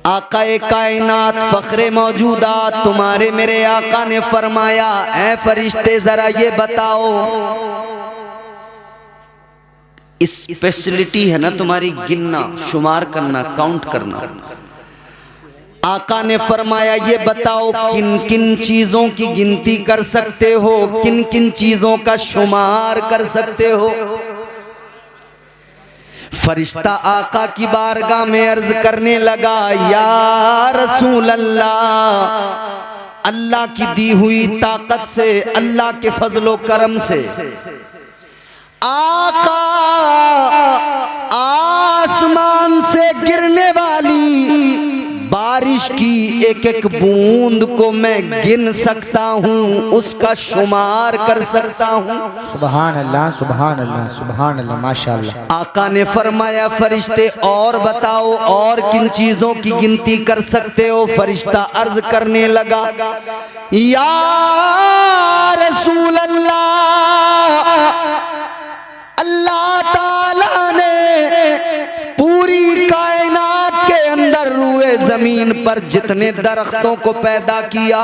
आकाए कायनात फख्रे मौजूदात तुम्हारे मेरे आका ने फरमाया, ऐ फरिश्ते जरा ये बताओ, स्पेशलिटी है ना तुम्हारी गिनना, शुमार करना, काउंट करना। आका ने फरमाया ये बताओ किन किन चीजों की गिनती कर सकते हो, किन किन चीजों का शुमार कर सकते हो। फरिश्ता आका की बारगाह में अर्ज करने लगा, या रसूल अल्लाह, अल्लाह की दी हुई ताकत से, अल्लाह के फजलो करम से आका आसमान से गिरने वाली बारिश की एक एक बूंद को मैं गिन सकता हूँ, उसका शुमार कर सकता हूँ। सुभान अल्लाह, सुभान अल्लाह, सुभान अल्लाह, माशाअल्लाह। आका ने फरमाया फरिश्ते और बताओ और किन चीजों की गिनती कर सकते हो। फरिश्ता अर्ज करने लगा, या रसूल अल्लाह, अल्लाह ताला ने पूरी कायनात के अंदर रूए जमीन पर जितने दरख्तों को पैदा किया,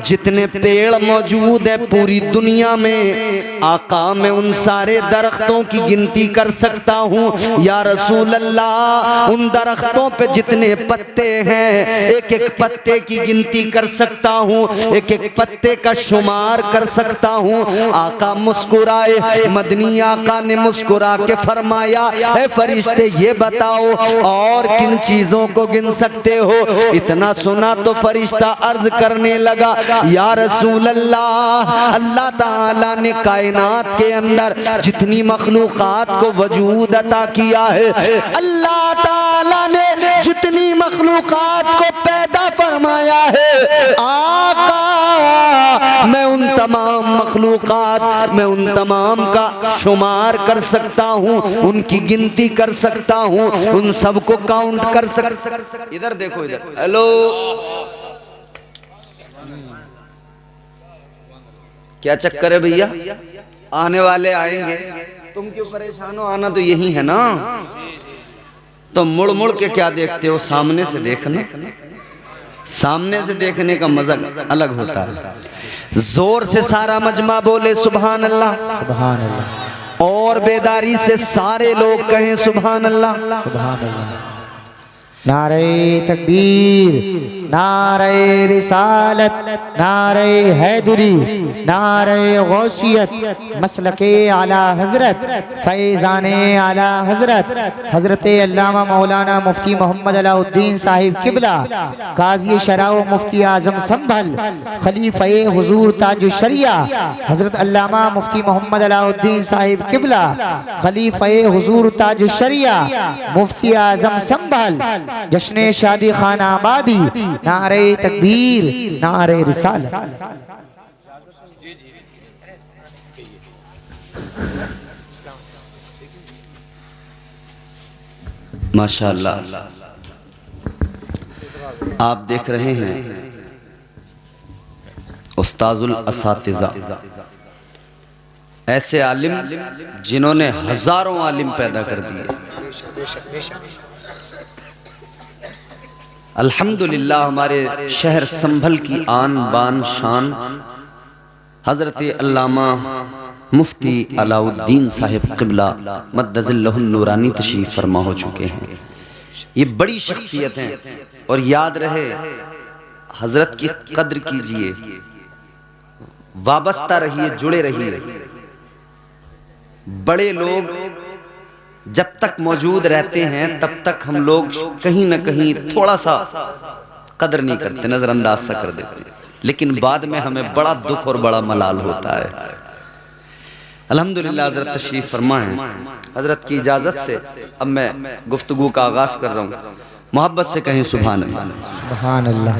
जितने पेड़ मौजूद है पूरी दुनिया में, आका मैं उन सारे दरख्तों की गिनती कर सकता हूँ। या रसूल अल्लाह, उन दरख्तों पे जितने पत्ते हैं एक एक पत्ते की गिनती कर सकता हूँ, एक एक पत्ते का शुमार कर सकता हूँ। आका मुस्कुराए, मदनी आका ने मुस्कुरा के फरमाया, ऐ फरिश्ते ये बताओ और किन चीजों को गिन सकते हो। इतना सुना तो फरिश्ता अर्ज करने लगा, या रसूल अल्लाह, अल्लाह ताला ने कायनात के अंदर जितनी मखलूकात को वजूद अता किया है, अल्लाह ताला ने जितनी मखलूकात को पैदा फरमाया है, आका मैं उन तमाम मखलूकात, मैं उन तमाम का शुमार कर सकता हूँ, उनकी गिनती कर सकता हूँ, उन सबको काउंट कर सकता। इधर देखो, इधर, हेलो, क्या चक्कर है भैया, आने वाले आएंगे, तुम क्यों परेशान हो, आना तो यही है ना। तो मुड़ मुड़ के क्या देखते हो, सामने से देखना, सामने से देखने का मजा अलग होता है। जोर से सारा मजमा बोले सुभान अल्लाह, सुभान अल्लाह, और बेदारी से सारे लोग कहें सुभान अल्लाह, सुभान अल्लाह। नारे तकबीर, नारे रिसालत, नारे हैदरी, नारे गौसियत, मसलके आला हजरत, फैज़ाने आला हजरत, हजरत अल्लामा मौलाना मुफ्ती मोहम्मद अलाउद्दीन साहिब किबला, काजी शराव मुफ्ती आजम संभल, खलीफे हुजूर ताज शरिया, हजरत अल्लामा मुफ्ती मोहम्मद अलाउद्दीन साहिब किबला, खलीफे हुजूर ताज शरिया, मुफ्ती आजम संभल, जश्न शादी खाना आबादी, नारे तकबीर, नारे रिसालत। माशाअल्लाह, आप देख रहे हैं उस्ताजुल असातिज़ा, ऐसे आलिम जिन्होंने हजारों आलिम पैदा कर दिए। अल्हम्दुलिल्लाह हमारे शहर संभल की आन बान शान हजरत अल्लामा मुफ्ती अलाउद्दीन साहिब क़िबला मद्दज़िल्लहुन नूरानी तशरीफ़ फरमा हो चुके हैं। ये बड़ी शख्सियत हैं और याद रहे, हजरत की कद्र कीजिए, वाबस्ता रहिए, जुड़े रहिए। बड़े लोग जब तक मौजूद रहते हैं तब तक हम लोग कहीं ना कहीं थोड़ा सा कदर नहीं करते, नजरअंदाज सा कर देते, लेकिन बाद में हमें बड़ा दुख और बड़ा मलाल होता है। अल्हम्दुलिल्लाह हजरत तशरीफ फरमा है। हजरत की इजाजत से अब मैं गुफ्तगू का आगाज कर रहा हूँ। मोहब्बत से कहें सुभान अल्लाह, सुभान अल्लाह।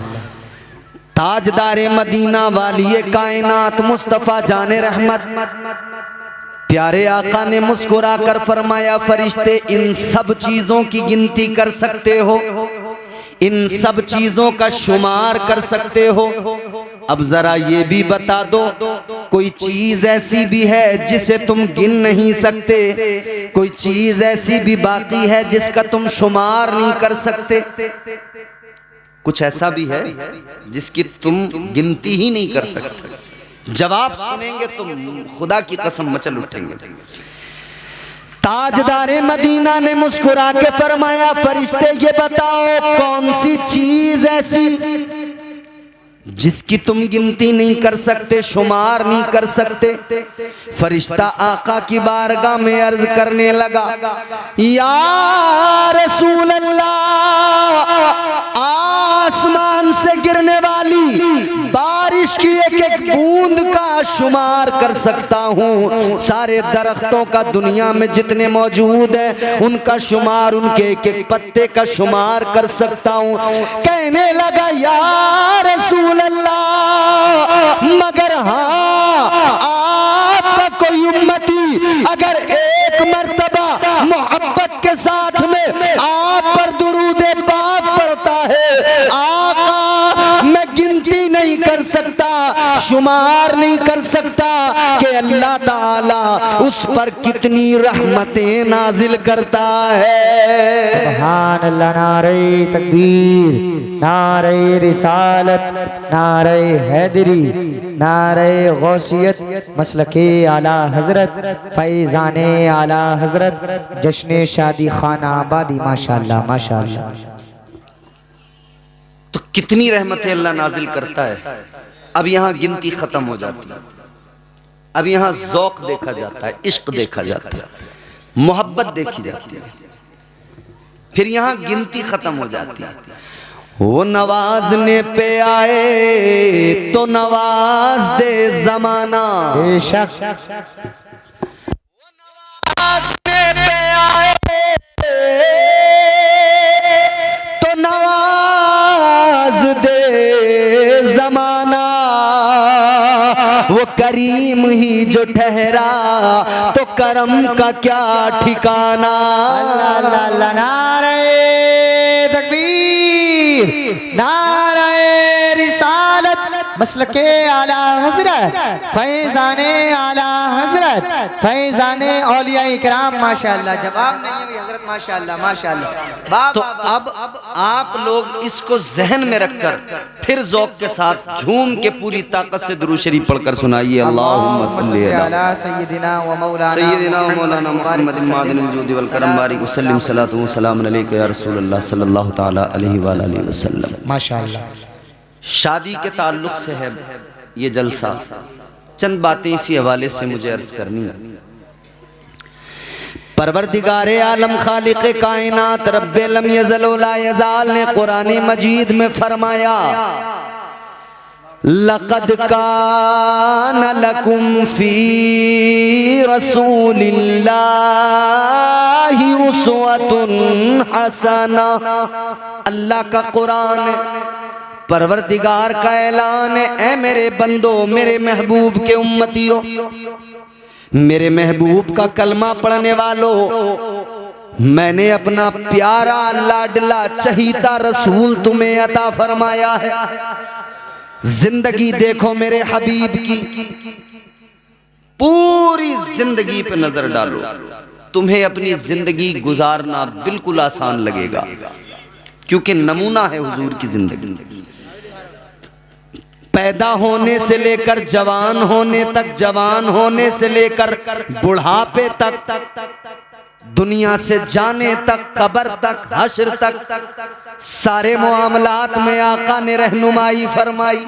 ताजदारे मदीना वाली कायनात मुस्तफा जाने रहमत प्यारे आका ने मुस्कुरा कर फरमाया, फरिश्ते इन सब चीजों की गिनती कर सकते हो, इन सब चीजों का शुमार कर सकते हो। अब जरा ये भी बता दो, कोई चीज ऐसी भी है जिसे तुम गिन नहीं सकते, कोई चीज ऐसी भी बाकी है जिसका तुम शुमार नहीं कर सकते? कुछ ऐसा भी है जिसकी तुम गिनती ही नहीं कर सकते? जवाब सुनेंगे तुम खुदा की कसम मचल उठेंगे। ताजदारे मदीना ने मुस्कुरा के फरमाया, फरिश्ते ये बताओ कौन सी चीज ऐसी जिसकी तुम गिनती नहीं कर सकते, शुमार नहीं कर सकते? फरिश्ता आका की बारगाह में अर्ज करने लगा, या रसूल अल्लाह, आसमान से गिरने वाली बारिश की एक एक बूंद का शुमार कर सकता हूँ, सारे दरख्तों का दुनिया में जितने मौजूद हैं उनका शुमार, उनके एक एक पत्ते का शुमार कर सकता हूँ। कहने लगा, या रसूल अल्लाह, मगर हाँ, आपका कोई उम्मती अगर एक मर्तबा मोहब्बत के साथ में आप पर दुरूद पाक पढ़ता है, आका मैं गिनती नहीं कर सकता, शुमार नहीं कर सकता कि अल्लाह ताला उस पर कितनी रहमतें नाजिल करता है। सुभान अल्लाह। नारे तकबीर, नारे रिसालत, नारे हैदरी, नारे गौसियत, मसलके आला हजरत, फैजाने आला हजरत, जश्न शादी खाना आबादी। माशाअल्लाह माशाअल्लाह। तो कितनी रहमतें अल्लाह नाजिल करता है। अब यहाँ गिनती खत्म हो जाती है, अब यहाँ ज़ौक़ देखा जाता है, इश्क देखा जाता है, मोहब्बत देखी जाती है, फिर यहाँ गिनती खत्म हो जाती है। वो नवाजने पे आए तो नवाज दे जमाना, बेशक। वो नवाजने पे आए तो नवाज दे जमाना, वो करीम ही जो ठहरा तो करम का क्या ठिकाना। अल्लाह अल्लाह। नारे तकबीर, नारे रिसालत, मसलके आला हजरत, फैजाने आला हजरत, फैजाने औलिया इकराम। माशाअल्लाह। जवाब नहीं है हजरत। माशाअल्लाह माशाअल्लाह। तो अब आप लोग इसको जहन में रखकर फिर ज़ौक़ के साथ झूम के पूरी ताकत से दुरूद शरीफ पढ़कर सुनाइए। अल्लाहुम्मा सल्ली अला सय्यिदिना व मौलाना मुहम्मद मादिनिल जूदि वल करम बारिक वसल्लम सलातु व सलाम अलैका या रसूल अल्लाह सल्लल्लाहु तआला अलैहि व आलिहि वसल्लम। माशाअल्लाह। शादी के ताल्लुक से है ये जलसा। चंद बातें इसी हवाले से मुझे अर्ज करनी है। परवरदिगारे आलम खालिक़े कायनात रब्बे लम यज़ल व ला यज़ाल ने कुरान मजीद में फरमाया, लक़द कान लकुम फी रसूलिल्लाहि उस्वतुन हसना। अल्लाह का कुरान है, परवरदिगार का ऐलान है, ऐ मेरे बंदो, मेरे महबूब के उम्मतियों, मेरे महबूब का कलमा पढ़ने वालों, मैंने अपना प्यारा लाडला चहीता रसूल तुम्हें अता फरमाया है। जिंदगी देखो मेरे हबीब की, पूरी जिंदगी पे नजर डालो, तुम्हें अपनी जिंदगी गुजारना बिल्कुल आसान लगेगा, क्योंकि नमूना है हुजूर की जिंदगी। पैदा होने से लेकर जवान होने तक, जवान होने से लेकर बुढ़ापे तक, दुनिया से जाने तक, कब्र तक, हश्र तक, सारे मामलात में आका ने रहनुमाई फरमाई।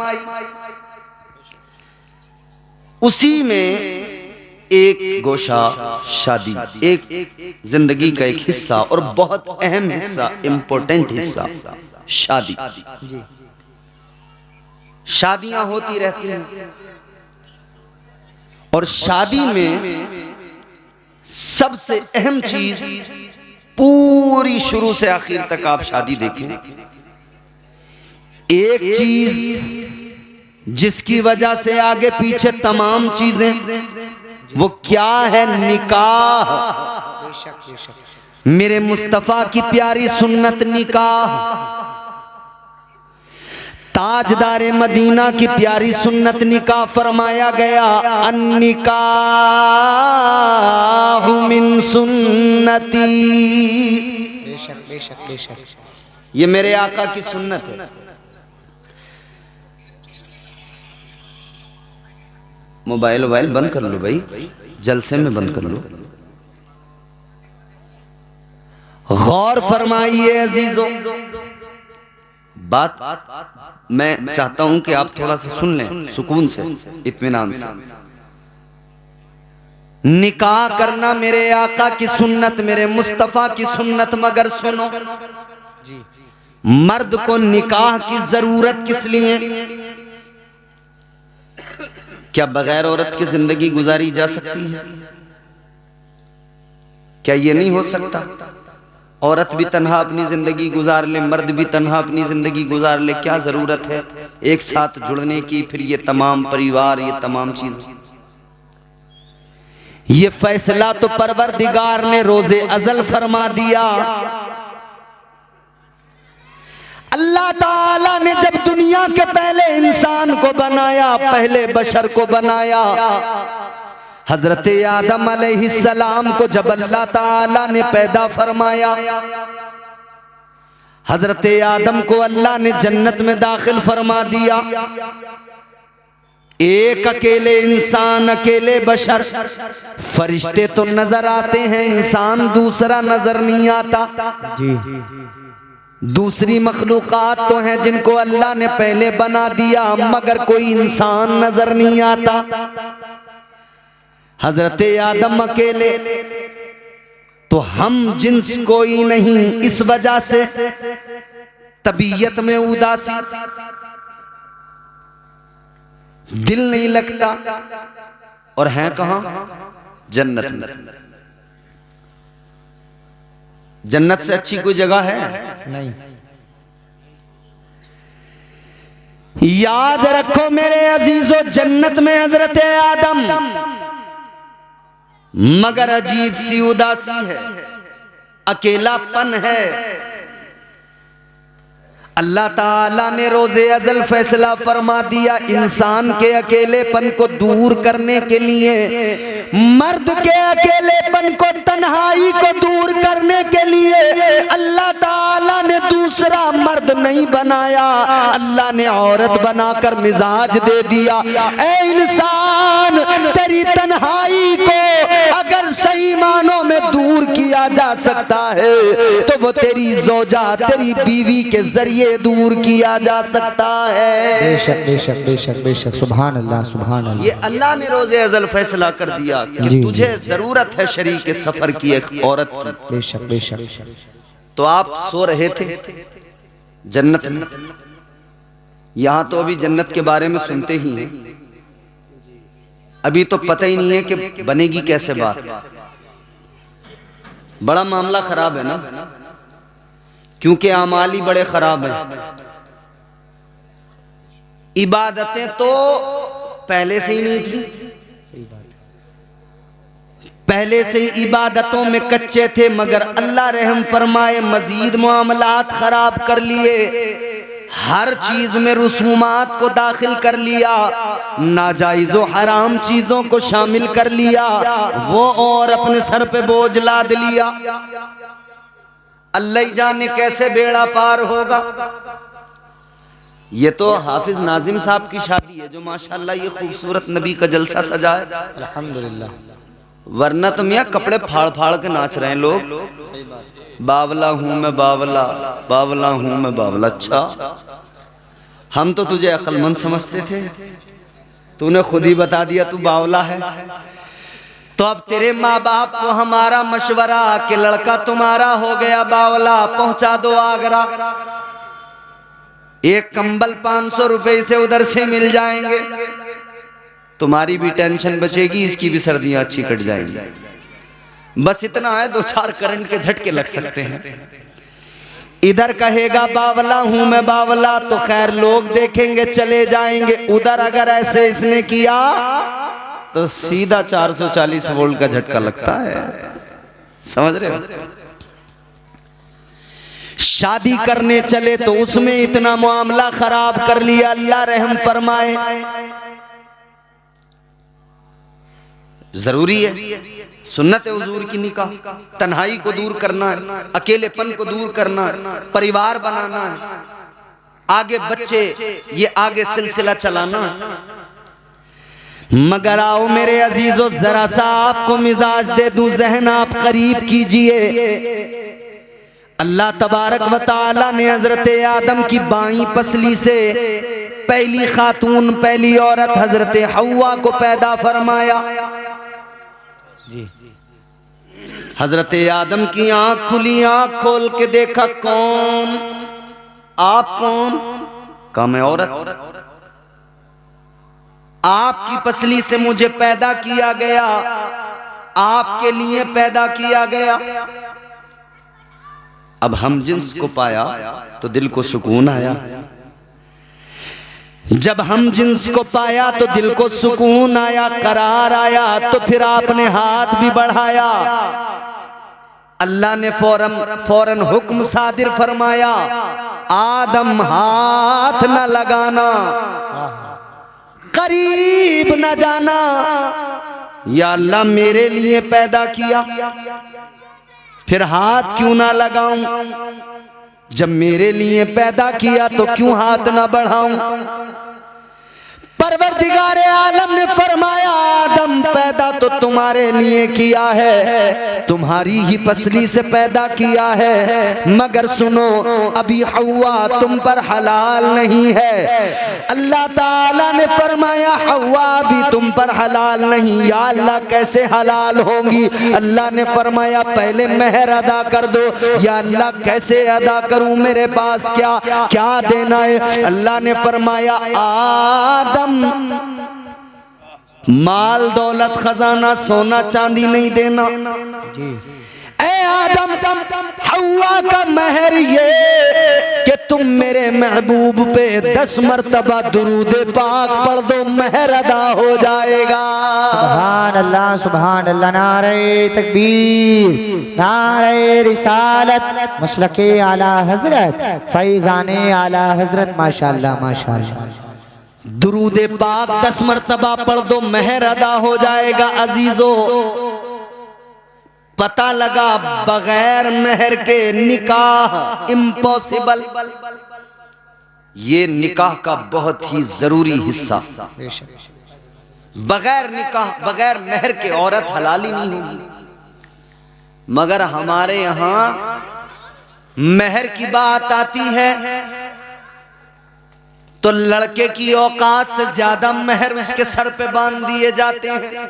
उसी में एक गोशा शादी, एक जिंदगी का एक हिस्सा और बहुत अहम हिस्सा, इंपॉर्टेंट हिस्सा शादी। शादियां होती रहती हैं और शादी में सबसे अहम चीज, पूरी शुरू से आखिर तक आप शादी देखें, एक चीज जिसकी वजह से आगे पीछे तमाम चीजें, वो क्या है? निकाह। मेरे मुस्तफा की प्यारी सुन्नत निकाह। ताजदारे मदीना की प्यारी सुन्नत निकाह फरमाया गया। अन्निकाहु मिन सुन्नती, बेशक बेशक बेशक। ये मेरे आका की सुन्नत है। मोबाइल बंद कर लो भाई, जलसे में बंद कर लो। गौर फरमाइए अजीजों, बात मैं चाहता हूं कि आप थोड़ा सा सुन लें, सुकून से, इत्मीनान से। निकाह करना मेरे आका की सुन्नत, मेरे मुस्तफा की सुन्नत, मगर सुनो जी, मर्द को निकाह की जरूरत किस लिए? क्या बगैर औरत की जिंदगी गुजारी जा सकती है? क्या ये नहीं हो सकता? औरत भी तन्हा अपनी जिंदगी गुजार ले, मर्द भी तन्हा अपनी जिंदगी गुजार ले। क्या जरूरत है एक साथ जुड़ने की? फिर ये तमाम परिवार, ये तमाम चीजें। ये फैसला तो परवरदिगार ने रोजे अजल फरमा दिया। अल्लाह ताला ने जब दुनिया के पहले इंसान को बनाया, पहले बशर को बनाया, हजरत आदम अलैहिस्सलाम को जब अल्लाह ताला ने पैदा फरमाया, हजरत आदम को अल्लाह ने जन्नत में दाखिल फरमा दिया। एक अकेले इंसान, अकेले बशर, फरिश्ते तो नजर आते हैं, इंसान दूसरा नजर नहीं आता। जी, दूसरी मखलूकात तो हैं जिनको अल्लाह ने पहले बना दिया, मगर कोई इंसान नजर नहीं आता। हजरत आदम अकेले, तो हम जिन्स कोई नहीं, इस वजह से तबीयत में उदासी, दिल नहीं लगता, और हैं कहां? जन्नत में। जन्नत से अच्छी कोई जगह है? नहीं। याद रखो मेरे अजीजों, जन्नत में हजरत आदम, मगर अजीब सी उदासी है, अकेलापन है। अल्लाह ताला ने रोजे अजल फैसला फरमा दिया, इंसान के अकेलेपन को दूर करने के लिए, मर्द के अकेलेपन को, तन्हाई को दूर करने के लिए अल्लाह ताला ने दूसरा मर्द नहीं बनाया, अल्लाह ने औरत बनाकर मिजाज दे दिया। ऐ इंसान, तेरी तन्हाई को अगर सही मानों में दूर किया जा सकता है तो वो तेरी ज़ौजा, तेरी बीवी के जरिए दूर किया जा सकता है। बेशक बेशक बेशक बेशक। सुभान अल्लाह सुभान अल्लाह। ये अल्लाह ने रोजे अजल फैसला कर दिया कि जी, तुझे जरूरत है शरीक सफर की, एक औरत की। बेशक बेशक। तो आप सो रहे थे जन्नत में, यहां तो अभी जन्नत के बारे में सुनते ही हैं, अभी तो पता ही नहीं है कि बनेगी कैसे बात। बड़ा मामला खराब है ना, क्योंकि आमाल ही बड़े खराब हैं। इबादतें तो पहले से ही नहीं थी, पहले से ही इबादतों में कच्चे थे, मगर अल्लाह रहम फरमाए मजीद मामलात खराब कर लिए, हर चीज में रसूमात को दाखिल कर लिया, नाजायज़ व हराम चीजों को शामिल कर लिया, वो और अपने सर पे बोझ लाद लिया। अल्लाह ही जाने कैसे बेड़ा पार होगा। ये तो हाफिज नाजिम साहब की शादी है जो माशाल्लाह ये खूबसूरत नबी का जलसा सजा है, अल्हम्दुलिल्लाह। वरना तो मियाँ कपड़े फाड़ फाड़ के नाच रहे हैं लोग। बावला हूं मैं बावला, बावला हूं मैं बावला। अच्छा, हम तो तुझे अक्लमंद समझते थे, तूने खुद ही बता दिया तू बावला है। तो अब तेरे माँ बाप को हमारा मशवरा कि लड़का तुम्हारा हो गया बावला, पहुंचा दो आगरा, एक कंबल 500 रुपए से उधर से मिल जाएंगे, तुम्हारी भी टेंशन बचेगी, इसकी भी सर्दियां अच्छी कट जाएंगी। बस इतना है, 2-4 करंट के झटके लग सकते हैं। इधर कहेगा बावला हूं मैं बावला तो खैर लोग देखेंगे चले जाएंगे, उधर अगर ऐसे इसने किया तो सीधा 440 वोल्ट का झटका लगता है। समझ रहे हो? शादी करने चले तो उसमें इतना मामला खराब कर लिया, अल्लाह रहम फरमाए। जरूरी है, सुन्नत है हुजूर की निकाह, तन्हाई को दूर करना है, अकेलेपन को दूर करना है, परिवार बनाना है, आगे बच्चे, ये आगे सिलसिला चलाना है। मगर आओ मेरे अजीजों, जरा सा आपको मिजाज दे दूं, जहन आप करीब कीजिए। अल्लाह तबारक व तआला ने हजरत आदम की बाईं पसली से पहली खातून, पहली औरत हजरत हव्वा को पैदा फरमाया। जी। हजरत आदम की आंख खुली, आंख खोल के देखा, कौन? आप कौन? कहा मैं औरत। आपकी पसली से मुझे पैदा किया गया, आपके लिए पैदा किया गया। अब हम जिन्स को पाया तो दिल को सुकून आया, जब हम जिन्स को पाया तो दिल को सुकून आया, करार आया। तो फिर आपने हाथ भी बढ़ाया, अल्लाह ने फौरन हुक्म सादिर फरमाया, आदम हाथ न लगाना, करीब न जाना। या अल्लाह मेरे लिए पैदा किया, फिर हाथ क्यों ना लगाऊं? जब मेरे लिए पैदा किया तो क्यों हाथ ना बढ़ाऊं? परवरदिगार आलम ने फरमाया, आदम पैदा तो तुम्हारे लिए किया है, तुम्हारी ही पसली से पैदा किया है, मगर सुनो अभी हव्वा तुम पर हलाल नहीं है। अल्लाह ताला ने फरमाया, हव्वा भी तुम पर हलाल नहीं। या अल्लाह कैसे हलाल होंगी? अल्लाह ने फरमाया पहले मेहर अदा कर दो। या अल्लाह कैसे अदा करूं, मेरे पास क्या क्या देना है? अल्लाह ने फरमाया, आदम माल दौलत खजाना सोना चांदी नहीं देना। जी। ऐ आदम, हव्वा का महर ये कि तुम मेरे महबूब पे 10 मरतबा दुरूद पाक पढ़ दो, महर अदा हो जाएगा। सुभान अल्लाह, सुभान अल्लाह। नारे तकबीर, नारे रिसालत, मसलके आला हजरत, फैजाने आला हजरत। माशाअल्लाह, माशाअल्लाह। दुरूद पाक 10 मरतबा पढ़ दो, महर अदा हो जाएगा। अजीजों, पता लगा बगैर महर के निकाह इम्पॉसिबल। ये निकाह का बहुत ही जरूरी हिस्सा। बगैर निकाह, बगैर महर के औरत हलाल ही नहीं होगी। मगर हमारे यहां महर की बात आती है तो लड़के की औकात से ज्यादा महर उसके सर पे बांध दिए जाते हैं।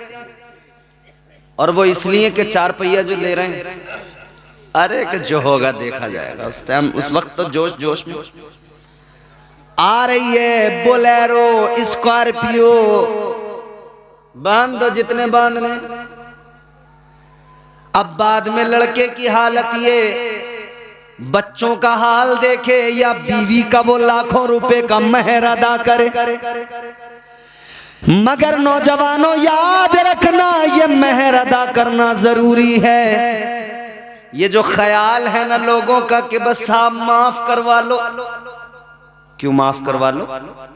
और वो इसलिए कि 4 पहिया जो ले रहे हैं, अरे कि जो होगा देखा जाएगा। उस टाइम, उस वक्त तो जोश जोश में आ रही है बोलेरो, स्कॉर्पियो, बांध दो जितने बांधने। अब बाद में लड़के की हालत ये, बच्चों का हाल देखे या बीवी का वो लाखों रुपए का महर अदा करे। मगर नौजवानों याद रखना, ये महर अदा करना जरूरी है। ये जो ख्याल है ना लोगों का कि बस आप माफ करवा लो, क्यों माफ करवा लो?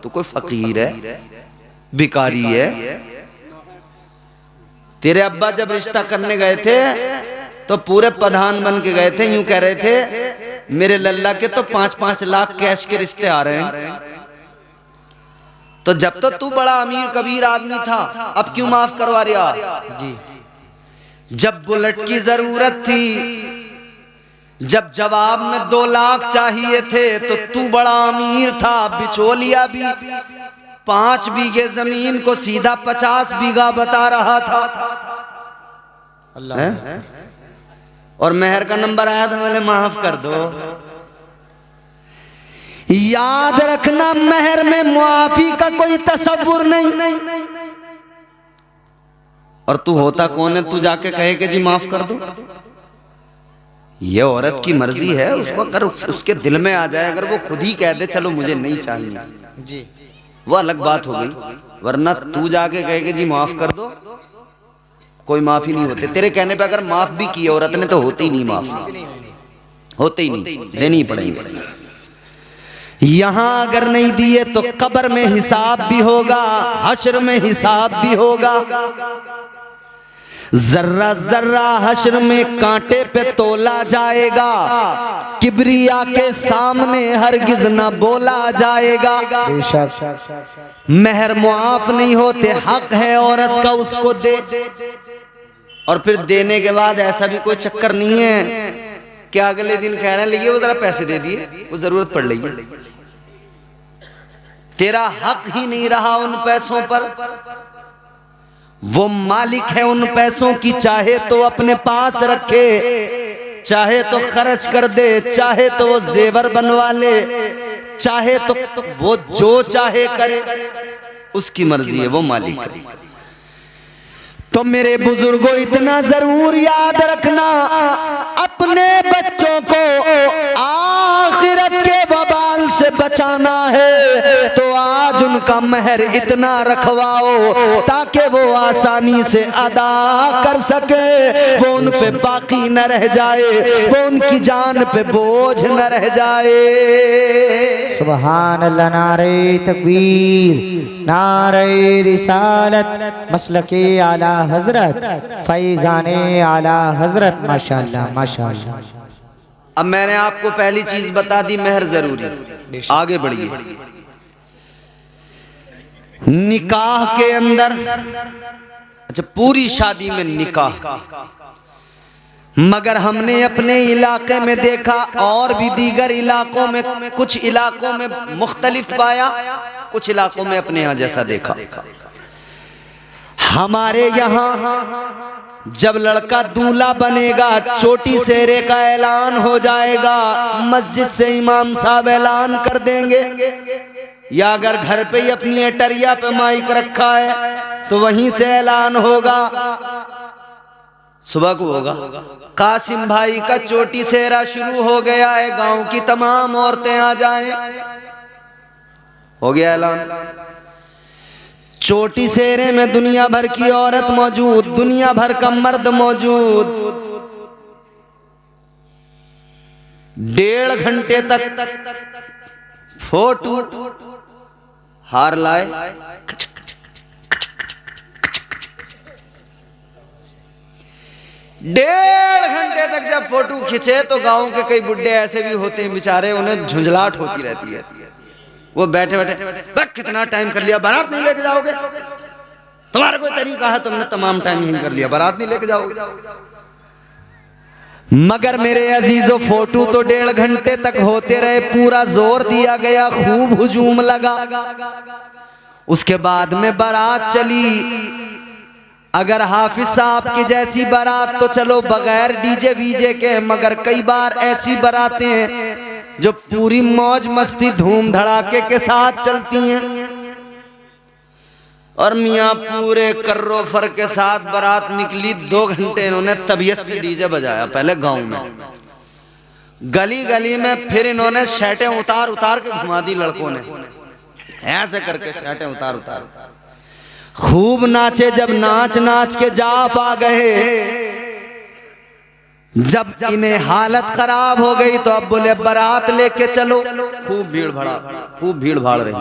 तो कोई फकीर है, भिखारी है। तेरे अब्बा जब रिश्ता करने गए थे तो पूरे प्रधान बन के गए थे, यूं कह रहे थे मेरे लल्ला के तो 5-5 लाख कैश के रिश्ते आ रहे हैं। तो जब तो तू बड़ा अमीर कबीर आदमी था, अब क्यों माफ करवा रहा? जी। जब बुलेट की जरूरत थी, जब जवाब में 2 लाख चाहिए थे तो तू बड़ा अमीर था, बिचौलिया भी 5 बीघे जमीन को सीधा 50 बीघा बता रहा था। अल्लाह। और मेहर का नंबर आया था, मैंने माफ कर दो। याद रखना, मेहर में मुआफी का कोई तसव्वुर नहीं। और तू होता कौन है तू जाके कहे कि जी माफ कर दो? ये औरत की मर्जी है, उसको अगर उसके दिल में आ जाए, अगर वो खुद ही कह दे चलो मुझे नहीं चाहिए जी, वो अलग बात हो गई। वरना तू जाके कहे कि जी माफ कर दो, कोई माफी नहीं होते। तेरे कहने पे अगर माफ भी किया औरत ने तो होती नहीं माफ। होते ही नहीं, देनी ही पड़ेंगे। यहां अगर नहीं दिए तो कब्र में हिसाब भी होगा, हश्र में हिसाब भी होगा। जर्रा जर्रा हश्र में कांटे पे तोला जाएगा, किबरिया के सामने हरगिज न बोला जाएगा। बेशक महर मुआफ नहीं होते, हक है औरत का उसको दे। और फिर देने के बाद ऐसा भी कोई चक्कर नहीं है कि अगले दिन कह रहे हैं लिए वो जरा पैसे दे दिए, वो जरूरत पड़ रही है। तेरा हक ही नहीं रहा उन पैसों पर। वो मालिक है उन पैसों की, चाहे तो अपने पास रखे, चाहे तो खर्च कर दे, चाहे तो वो जेवर बनवा ले, चाहे तो वो जो चाहे करे, उसकी मर्जी है, वो मालिक है। तो मेरे बुजुर्गों इतना जरूर याद रखना, अपने बच्चों को आखिरत के वबाल से बचाना है तो आज उनका महर इतना रखवाओ ताकि वो आसानी से अदा कर सके, वो उन पे बाकी न रह जाए, वो उनकी जान पे बोझ न रह जाए। सुभान अल्लाह, नारे तकबीर, नारे रिसालत, मसलके आला हजरत, फैजाने आला हजरत, माशाअल्लाह माशाअल्लाह। अब मैंने आपको पहली चीज बता दी, महर जरूरी। आगे बढ़िए। निकाह के अंदर, अच्छा पूरी शादी में निकाह, मगर हमने अपने इलाके में देखा और भी दीगर इलाकों में, कुछ इलाकों में मुख्तलिफ पाया, कुछ इलाकों में अपने यहाँ जैसा देखा। हमारे यहाँ जब लड़का दूल्हा बनेगा, चोटी सेहरे का ऐलान हो जाएगा, मस्जिद से इमाम साहब ऐलान कर देंगे, या अगर घर पे ही अपनी एटरिया पे माइक रखा है तो वहीं से ऐलान होगा, सुबह को होगा, कासिम भाई का चोटी सेहरा शुरू हो गया है, गांव की तमाम औरतें आ जाएं, हो गया ऐलान। चोटी सेहरे में दुनिया भर की औरत मौजूद, दुनिया भर का मर्द मौजूद। 1.5 घंटे तक फोटो हार लाए, 1.5 घंटे तक जब फोटो खींचे तो गांव के कई बुड्ढे ऐसे भी होते हैं बेचारे, उन्हें झुंझलाहट होती रहती है। वो बैठे बैठे कितना टाइम कर लिया, बारात नहीं लेके जाओगे, तुम्हारा कोई तरीका है, तुमने तमाम टाइम यहीं कर लिया, बारात नहीं लेके जाओगे। मगर मेरे अजीजों, फोटो तो 1.5 घंटे तक होते रहे, पूरा जोर दिया गया, खूब हुजूम लगा। उसके बाद में बारात चली। अगर हाफिज साहब की जैसी बारात तो चलो बगैर डीजे वीजे के, मगर कई बार ऐसी बारातें हैं जो पूरी मौज मस्ती धूम धड़ाके के साथ चलती हैं, और मियाँ पूरे कर्रो फर के साथ बारात निकली। 2 घंटे इन्होंने तबीयत से डीजे बजाया, पहले गांव में, गली गली में, फिर इन्होंने शर्टें उतार उतार के घुमा दी लड़कों ने, ऐसे करके शर्टें उतार उतार खूब नाचे। जब नाच नाच के जाफ आ गए, जब इन्हें हालत खराब हो गई तो अब बोले बारात लेके चलो। खूब भीड़ भाड़ रही।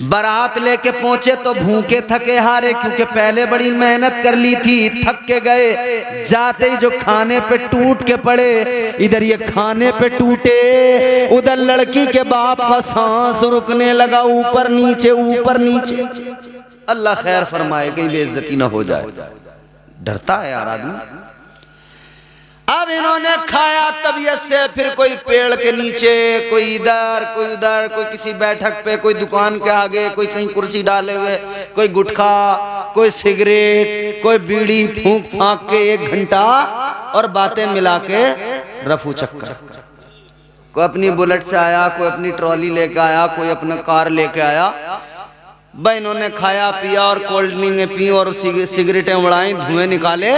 बारात लेके पहुंचे तो भूखे थके हारे, क्योंकि पहले बड़ी मेहनत कर ली थी, थक के गए। जाते ही जो खाने पे टूट के पड़े, इधर ये खाने पे टूटे, उधर लड़की के बाप का सांस रुकने लगा, ऊपर नीचे। अल्लाह खैर फरमाए, कहीं बेइज्जती ना हो जाए, डरता है यार आदमी। अब इन्होंने खाया तबीयत से, फिर कोई पेड़ के नीचे, कोई इधर कोई उधर, कोई किसी बैठक पे, कोई दुकान के आगे, कोई कहीं कुर्सी डाले हुए, कोई गुटखा, कोई सिगरेट, कोई बीड़ी फूंक फांक के 1 घंटा, और बातें मिला के रफू चक्कर। कोई अपनी बुलेट से आया, कोई अपनी ट्रॉली लेके आया, कोई अपना कार लेके आया। भाई इन्होंने खाया पिया और कोल्ड ड्रिंक पी और सिगरेटें उड़ाई, धुएं निकाले,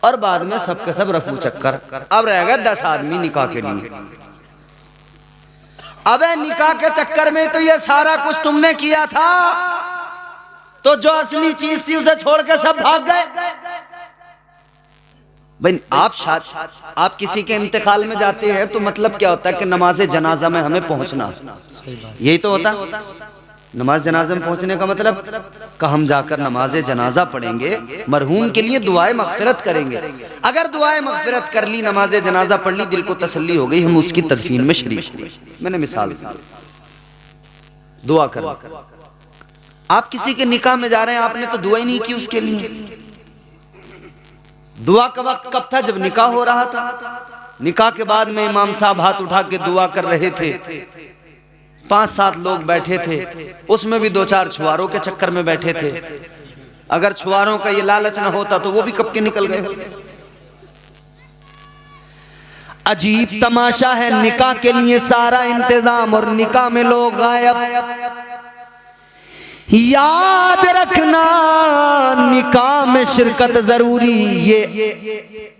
और बाद में सबके सब रफू चक्कर। अब रह गए 10 आदमी निकाह के लिए। अबे निकाह के चक्कर में तो ये सारा कुछ तुमने किया था, तो जो असली चीज थी उसे छोड़ के सब भाग गए। भाई आप किसी के इंतकाल में जाते हैं तो मतलब क्या होता है कि नमाज जनाजा में हमें पहुंचना, सही बात। यही तो होता है। नमाज जनाजा में पहुंचने का मतलब कि हम जाकर नमाज जनाजा पढ़ेंगे, मरहूम के लिए दुआए मगफिरत करेंगे। अगर दुआए मगफिरत कर ली, नमाज जनाजा पढ़ ली, दिल को तसल्ली हो गई, हम उसकी तदफीन में शरीक हुए। मैंने मिसाल दी, दुआ कर। आप किसी के निकाह में जा रहे हैं, आपने तो दुआ ही नहीं की उसके लिए। दुआ का वक्त कब था? जब निकाह हो रहा था। निकाह के बाद में इमाम साहब हाथ उठा के दुआ कर रहे थे, 5-7 लोग बैठे थे, उसमें भी 2-4 छुआरों के चक्कर में बैठे थे। अगर छुआरों का ये लालच ना होता तो वो भी कब के निकल गए। अजीब तमाशा है, निकाह के लिए सारा इंतजाम और निकाह में लोग गायब। याद रखना, निकाह में शिरकत जरूरी। ये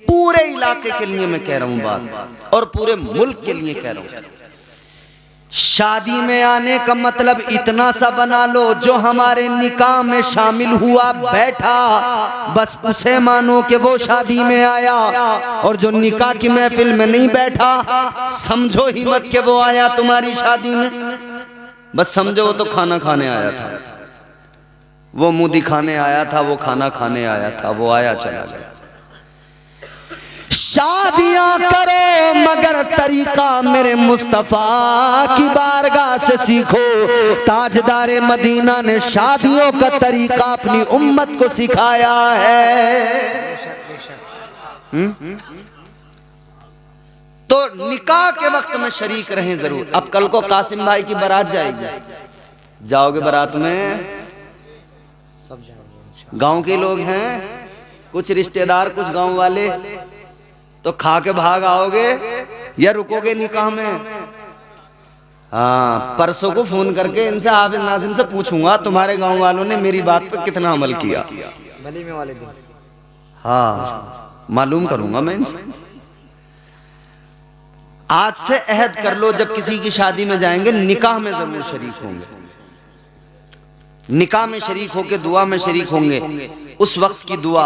पूरे इलाके के लिए मैं कह रहा हूं बात, और पूरे मुल्क के लिए कह रहा हूं। शादी में आने का मतलब इतना सा बना लो, जो हमारे निकाह में शामिल हुआ बैठा, बस उसे मानो कि वो शादी में आया। और जो निकाह की महफिल में नहीं बैठा, समझो ही मत कि वो आया तुम्हारी शादी में। बस समझो वो तो खाना खाने आया था, वो मुंह दिखाने आया था, वो खाना खाने आया था, वो आया चला गया। शादियां करो मगर तरीका मेरे मुस्तफा की बारगाह से सीखो। ताजदारे मदीना ने शादियों का तरीका अपनी उम्मत को सिखाया है। तो निकाह के वक्त में शरीक रहें जरूर। अब कल को कासिम भाई की बारात जाएगी, जाओगे बारात में? सब जाएंगे। गांव के लोग हैं, कुछ रिश्तेदार, कुछ गांव वाले, तो खा के भाग आओगे या रुकोगे निकाह में? हाँ, परसों को फोन करके इनसे हाफिज नाज़िम से पूछूंगा तुम्हारे गांव वालों ने मेरी बात पर कितना अमल किया। वलीमे वाले दिन हाँ, मालूम करूंगा मैं इनसे। आज से अहद कर लो, जब किसी की शादी में जाएंगे निकाह में जरूर शरीक होंगे। निकाह में शरीक होके दुआ में शरीक होंगे। उस वक्त की दुआ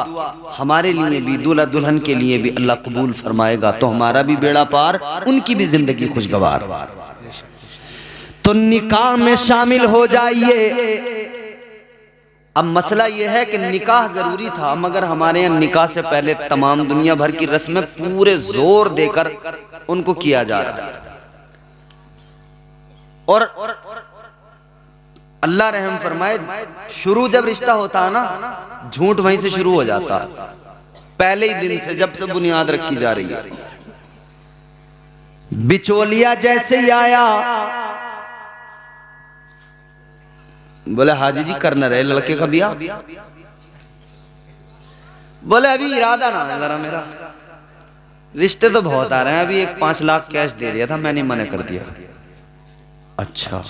हमारे लिए भी, दूल्हा दुल्हन के लिए भी अल्लाह कबूल फरमाएगा, तो हमारा भी बेड़ा पार, उनकी भी जिंदगी खुशगवार। तो निकाह में शामिल हो जाइए। अब मसला यह है कि निकाह जरूरी था, मगर हमारे यहाँ निकाह से पहले तमाम दुनिया भर की रस्में पूरे जोर देकर उनको किया जा रहा है। और अल्लाह रहम फरमाए, शुरू जब रिश्ता होता है ना, झूठ वहीं से शुरू हो जाता, पहले ही दिन से, जब से बुनियाद रखी जा रही है। बिचौलिया जैसे ही आया, बोले हाजी जी कर न रहे लड़के का ब्याह? बोले अभी इरादा ना है जरा मेरा, रिश्ते तो बहुत आ रहे हैं, अभी एक 5 लाख कैश दे दिया था, मैंने मना कर दिया। अच्छा,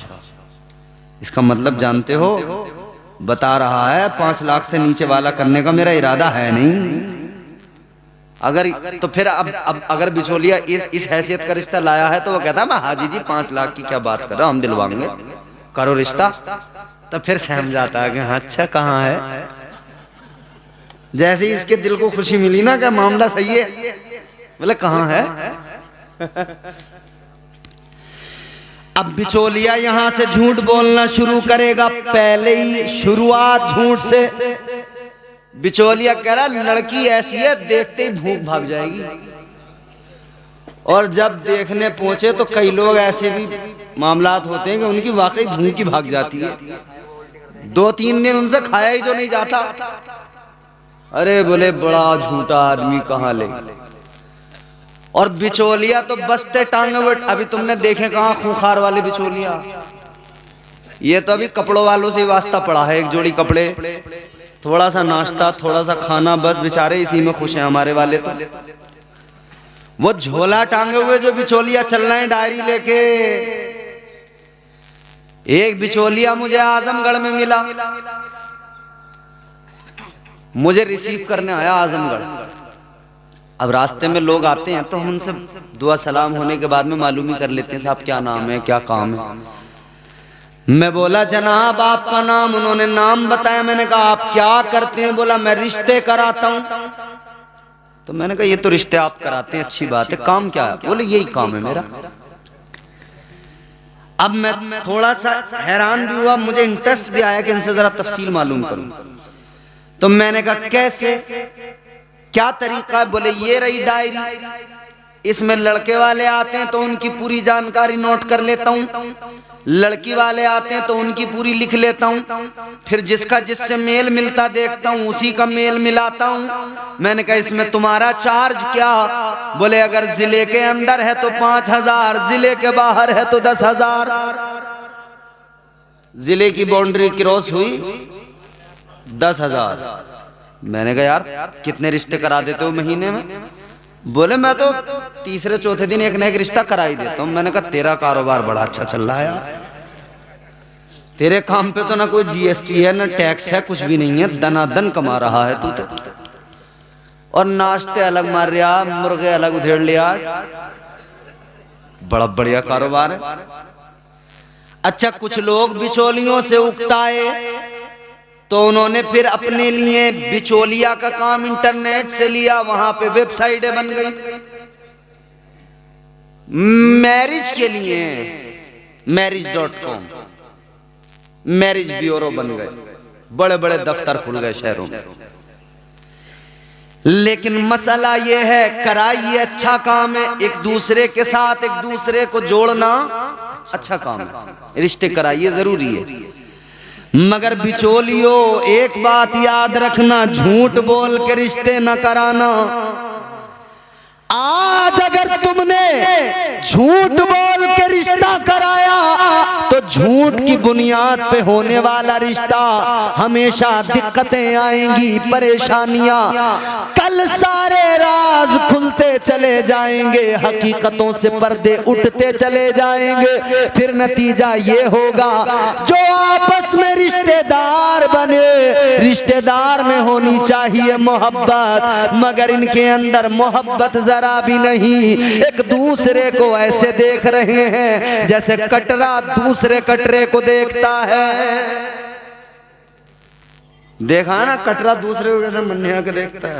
इसका मतलब जानते हो, बता रहा है 5 लाख से नीचे वाला करने का मेरा इरादा है नहीं। अगर तो फिर अब अगर बिचौलिया इस हैसियत का रिश्ता लाया है तो वो कहता है मैं हाजी जी 5 लाख की क्या बात कर रहा हूं, हम दिलवाएंगे, करो रिश्ता। तो फिर सहम जाता है कि अच्छा कहाँ है। जैसे ही इसके दिल को खुशी मिली ना कि मामला सही है, बोले कहाँ है। अब बिचौलिया यहां से झूठ बोलना शुरू करेगा, पहले ही शुरुआत झूठ से। बिचौलिया कह रहा लड़की ऐसी है, देखते ही भूख भाग जाएगी। और जब देखने पहुंचे तो कई लोग ऐसे भी मामलात होते हैं कि उनकी वाकई भूख की भाग जाती है, 2-3 दिन उनसे खाया ही जो नहीं जाता। अरे बोले बड़ा झूठा आदमी कहाँ ले। और बिचौलिया तो बसते टांगे हुए, अभी तुमने देखे कहाँ खूंखार वाले बिचौलिया, ये तो अभी कपड़ों वालों से वास्ता पड़ा है, एक जोड़ी कपड़े, थोड़ा सा नाश्ता, थोड़ा सा खाना, बस बेचारे इसी में खुश हैं हमारे वाले। तो वो झोला टांगे हुए जो बिचौलिया चल रहे हैं डायरी लेके। एक बिचौलिया मुझे आजमगढ़ में मिला, मुझे रिसीव करने आया आजमगढ़। अब रास्ते में लोग आते हैं तो हम उनसे दुआ सलाम होने के बाद में मालूम ही कर लेते हैं साहब क्या नाम है, क्या काम है। मैं बोला जनाब आपका नाम, उन्होंने नाम बताया। मैंने कहा आप क्या करते हैं? बोला मैं रिश्ते कराता हूं। तो मैंने कहा ये तो रिश्ते आप कराते हैं, अच्छी बात है, काम क्या है? बोले यही काम है मेरा। अब मैं थोड़ा सा हैरान भी हुआ, मुझे इंटरेस्ट भी आया कि इनसे जरा तफसील मालूम करूं। तो मैंने कहा कैसे, क्या तरीका है? बोले ये रही डायरी, इसमें लड़के वाले आते हैं तो उनकी पूरी जानकारी नोट कर लेता हूं, लड़की वाले आते हैं तो उनकी पूरी लिख लेता हूं, फिर जिसका जिससे मेल मिलता देखता हूं उसी का मेल मिलाता हूं। मैंने कहा इसमें तुम्हारा चार्ज क्या? बोले अगर जिले के अंदर है तो 5,000, जिले के बाहर है तो 10,000। जिले की बाउंड्री क्रॉस हुई 10,000। मैंने कहा यार कितने रिश्ते करा देते हो महीने में? बोले मैं तो तीसरे चौथे दिन एक न एक रिश्ता करा ही देता हूं। मैंने कहा तेरा कारोबार बड़ा अच्छा चल रहा है यार, तेरे काम पे तो ना कोई जीएसटी है ना टैक्स है, कुछ भी नहीं है, दनादन कमा रहा है तू तो। और नाश्ते अलग मार रहा, मुर्गे अलग उधेड़ लिया, बड़ा बढ़िया कारोबार है। अच्छा कुछ लोग बिचौलियों से उकताए तो उन्होंने फिर अपने लिए बिचौलिया का काम इंटरनेट से लिया, वहां पे वेबसाइटें बन गई मैरिज के लिए, marriage.com, मैरिज ब्यूरो बन गए, बड़े बड़े दफ्तर खुल गए शहरों में। लेकिन मसला यह है, कराइए अच्छा काम है, एक दूसरे के साथ एक दूसरे को जोड़ना अच्छा काम है, रिश्ते कराइए जरूरी है। मगर बिचौलियों एक बात याद रखना, झूठ बोल के रिश्ते न कराना। आज अगर तुमने झूठ बोल के रिश्ता कराया तो झूठ की बुनियाद पे होने वाला रिश्ता हमेशा दिक्कतें आएंगी, परेशानियां, कल सारे राज खुलते चले जाएंगे, हकीकतों से पर्दे उठते चले जाएंगे। फिर नतीजा ये होगा जो आपस में रिश्तेदार बने, रिश्तेदार में होनी चाहिए मोहब्बत, मगर इनके अंदर मोहब्बत जरा भी नहीं। एक दूसरे को ऐसे देख रहे हैं जैसे कटरा दूसरे कटरे को देखता है। देखा ना कटरा दूसरे को कैसे मन्निया के देखता है।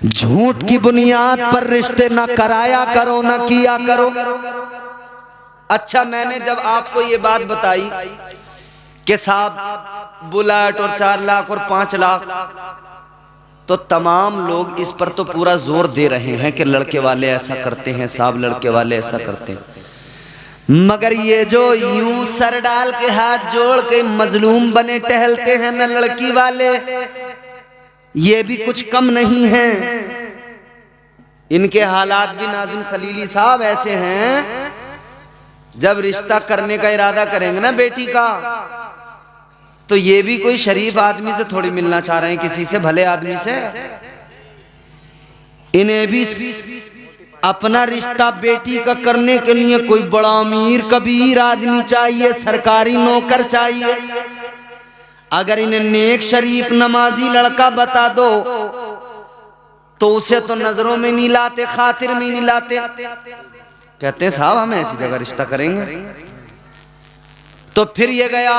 झूठ की बुनियाद पर रिश्ते ना कराया करो, ना किया करो। अच्छा मैंने जब आपको ये बात बताई कि साहब बुलेट और 4 लाख और 5 लाख, तो तमाम लोग इस पर तो पूरा जोर दे रहे हैं कि लड़के वाले ऐसा करते हैं साहब, लड़के वाले ऐसा करते हैं। मगर ये जो यूं सर डाल के हाथ जोड़ के मजलूम बने टहलते हैं ना लड़की वाले, ये भी कुछ कम नहीं है। इनके हालात भी नाज़िम खलीली साहब ऐसे हैं, जब रिश्ता करने का इरादा करेंगे ना बेटी का, तो ये भी कोई शरीफ आदमी से थोड़ी मिलना चाह रहे हैं, किसी से भले आदमी से। इन्हें भी अपना रिश्ता बेटी का करने के लिए कोई बड़ा अमीर कबीर आदमी चाहिए, सरकारी नौकर चाहिए। अगर इन्हें नेक शरीफ नमाजी लड़का बता दो तो उसे तो नजरों में नहीं लाते, खातिर में नहीं लाते। कहते हैं साहब हम ऐसी जगह रिश्ता करेंगे। तो फिर ये गया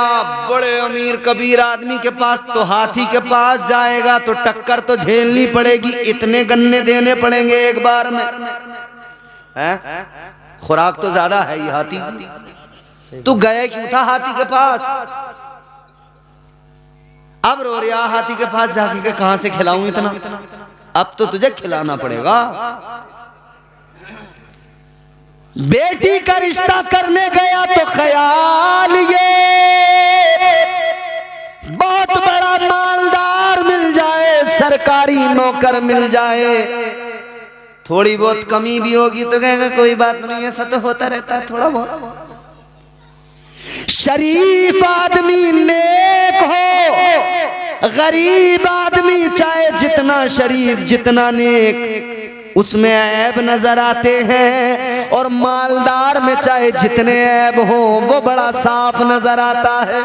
बड़े अमीर कबीर आदमी के पास, तो हाथी के पास जाएगा तो टक्कर तो झेलनी पड़ेगी, इतने गन्ने देने पड़ेंगे एक बार में, है? खुराक तो ज्यादा है ये हाथी की। तू गए क्यों था हाथी के पास? अब रो रहा हाथी के पास जाके के कहां से खिलाऊं इतना, अब तो तुझे खिलाना पड़ेगा। बेटी का रिश्ता करने गया तो ख्याल ये बहुत बड़ा मालदार मिल जाए, सरकारी नौकर मिल जाए, थोड़ी बहुत कमी भी होगी तो कहेगा कोई बात नहीं, ऐसा तो होता रहता है थोड़ा बहुत। शरीफ आदमी नेक हो, गरीब आदमी चाहे जितना शरीफ जितना नेक, उसमें ऐब नजर आते हैं, और मालदार में चाहे जितने ऐब हो वो बड़ा साफ नजर आता है।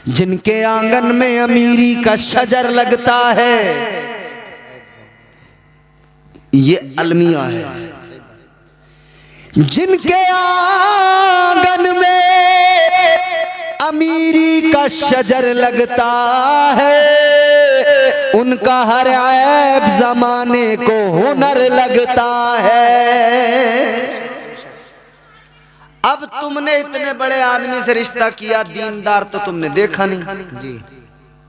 जिनके आंगन में अमीरी का शजर लगता है ये अलमिया है, जिनके आंगन में अमीरी का शजर लगता है उनका हर ऐब जमाने को हुनर लगता है। अब तुमने इतने बड़े आदमी से रिश्ता किया, दीनदार तो तुमने देखा नहीं जी।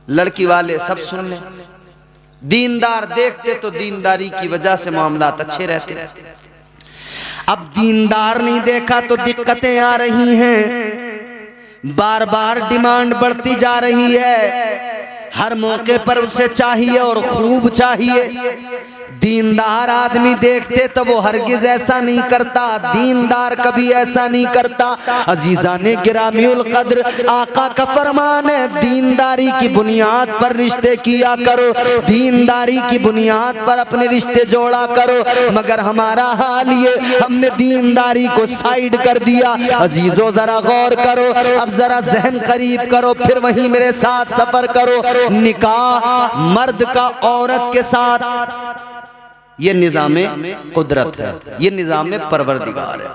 लड़की वाले सब सुन ले, दीनदार देखते तो दीनदारी की वजह से मामलात अच्छे रहते। अब दीनदार नहीं देखा तो दिक्कतें आ रही हैं, बार बार डिमांड बढ़ती जा रही है, हर मौके पर उसे चाहिए और खूब चाहिए। दीनदार आदमी देखते तो वो हरगिज ऐसा नहीं करता, दीनदार कभी ऐसा नहीं करता। अजीजा ने गिरामीउल कद्र आका का फरमान है, दीनदारी की बुनियाद पर रिश्ते किया करो, दीनदारी की बुनियाद पर अपने रिश्ते जोड़ा करो। मगर हमारा हाल ये, हमने दीनदारी को साइड कर दिया। अजीजों जरा गौर करो, अब जरा जहन करीब करो, फिर वहीं मेरे साथ सफर करो। निकाह मर्द का औरत के साथ ये निज़ामे कुदरत है, ये निज़ामे परवरदिगार है।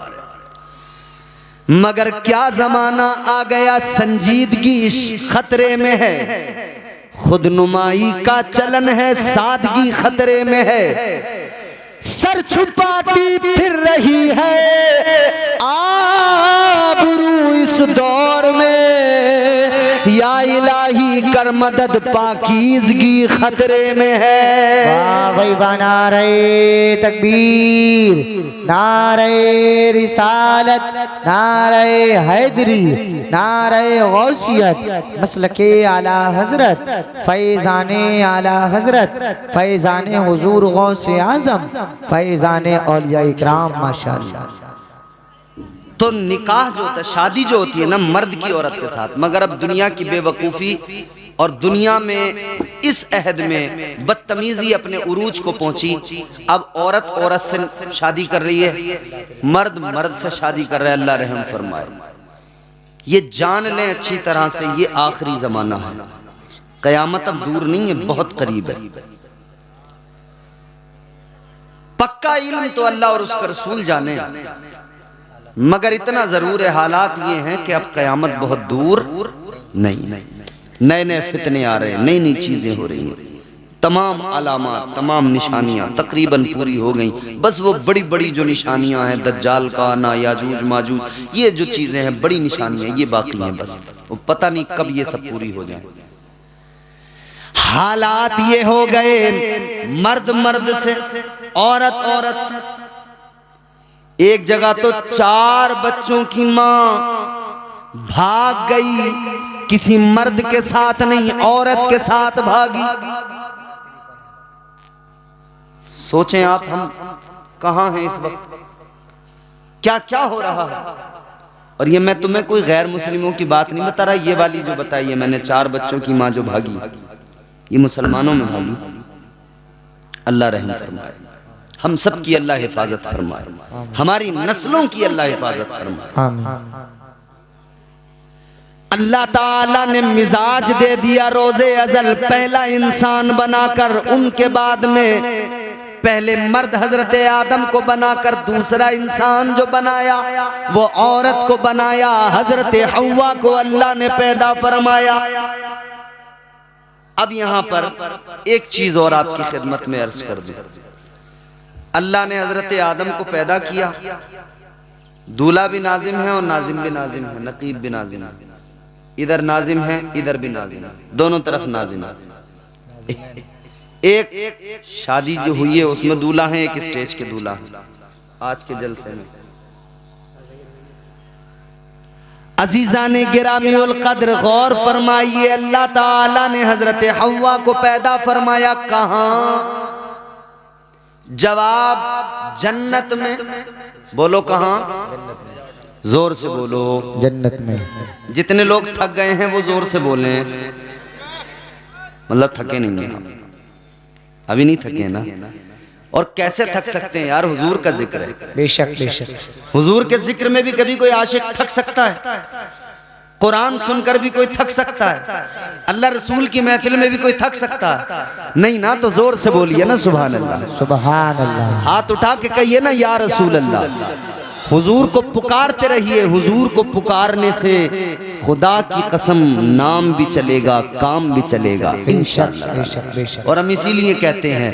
मगर क्या जमाना आ गया, संजीदगी खतरे में है, खुदनुमाई का चलन है, सादगी खतरे में है। सर छुपाती फिर रही है आबरू इस दौर में, या इलाही कर मदद पाकीज़गी खतरे में है। वाह भाई वाह, नारे तकबीर, नारे रिसालत, नारे हैदरी, नारे गौसियत, मसलके आला हजरत, फैज़ाने आला हजरत, फैज़ाने हुजूर गौसे आज़म, फैज़ाने औलिया इकराम माशाअल्लाह। तो निकाह जो होता है, शादी जो होती है ना मर्द की औरत के साथ, मगर अब दुनिया की बेवकूफ़ी और दुनिया में इस अहद में बदतमीजी अपने उरूज को पहुंची। अब औरत औरत से शादी कर रही है, मर्द मर्द से शादी कर रहा है। अल्लाह रहम फरमाए। ये जान लें अच्छी तरह से, ये आखिरी जमाना है, कयामत अब दूर नहीं है, बहुत करीब है। पक्का इल्म तो अल्लाह और उसका रसूल जाने, मगर इतना जरूर है, हालात ये हैं कि अब कयामत बहुत दूर नहीं। नए नए फितने आ रहे हैं, नई नई चीजें हो रही हैं, तमाम अलामात, तमाम निशानियां तकरीबन पूरी हो गई। बस वो बड़ी बड़ी जो निशानियां हैं, दज्जाल का आना, याजूज माजूज, ये जो चीजें हैं बड़ी निशानियां, ये बाकी हैं। बस वो पता नहीं कब ये सब पूरी हो जाए। हालात ये हो गए, मर्द मर्द से, औरत औरत से। एक जगह तो 4 बच्चों की मां भाग गई, किसी मर्द के साथ नहीं, औरत के साथ भागी। सोचें आप, हम कहां हैं इस वक्त, क्या क्या हो रहा है। और ये मैं तुम्हें कोई गैर मुस्लिमों की बात नहीं बता रहा, ये वाली जो बताई है मैंने, 4 बच्चों की मां जो भागी, ये मुसलमानों में भागी। अल्लाह रहम फरमाए, हम सब की अल्लाह हिफाजत फरमाए, हमारी नस्लों की अल्लाह हिफाजत फरमाए। आमीन। अल्लाह ताला ने मिजाज दे दिया रोज़े अज़ल, पहला इंसान बनाकर, उनके बाद में पहले मर्द हजरत आदम को बनाकर दूसरा इंसान जो बनाया वो औरत को बनाया, हजरत हव्वा को अल्लाह ने पैदा फरमाया। अब यहां पर एक चीज और आपकी खिदमत में अर्ज कर दूं। अल्लाह ने हजरत आदम को पैदा किया, दूल्हा भी नाजिम है और नाजिम भी नाजिम है, नकीब भी नाजिम है, इधर नाजिम है इधर भी नाजिम है, दोनों तरफ नाजिम है। एक शादी जो हुई है उसमें दूल्हा है, एक स्टेज के दूल्हा है। आज के जलसे में अजीजा ने गिरामीउल कद्र गौर फरमाइए, अल्लाह ताला ने हजरत हव्वा को पैदा फरमाया कहां? जवाब जन्नत में। बोलो कहां? जोर से बोलो। जन्नत में। जितने लोग थक गए हैं वो जोर से बोले, मतलब थके नहीं हैं, अभी नहीं थके ना। और कैसे थक सकते हैं यार, हुजूर का जिक्र है। बेशक बेशक। हुजूर के जिक्र में भी कभी कोई आशिक थक सकता है, कुरान सुनकर भी कोई थक सकता है, अल्लाह रसूल की महफिल में भी कोई थक सकता है नहीं ना। तो जोर से बोलिए ना सुभान अल्लाह। सुभान अल्लाह। हाथ उठा के कहिए ना या रसूल अल्लाह। हुजूर को पुकारते रहिए। हुजूर को पुकारने से खुदा की कसम नाम भी चलेगा, काम भी चलेगा इंशाअल्लाह। बेशक बेशक। और हम इसीलिए कहते हैं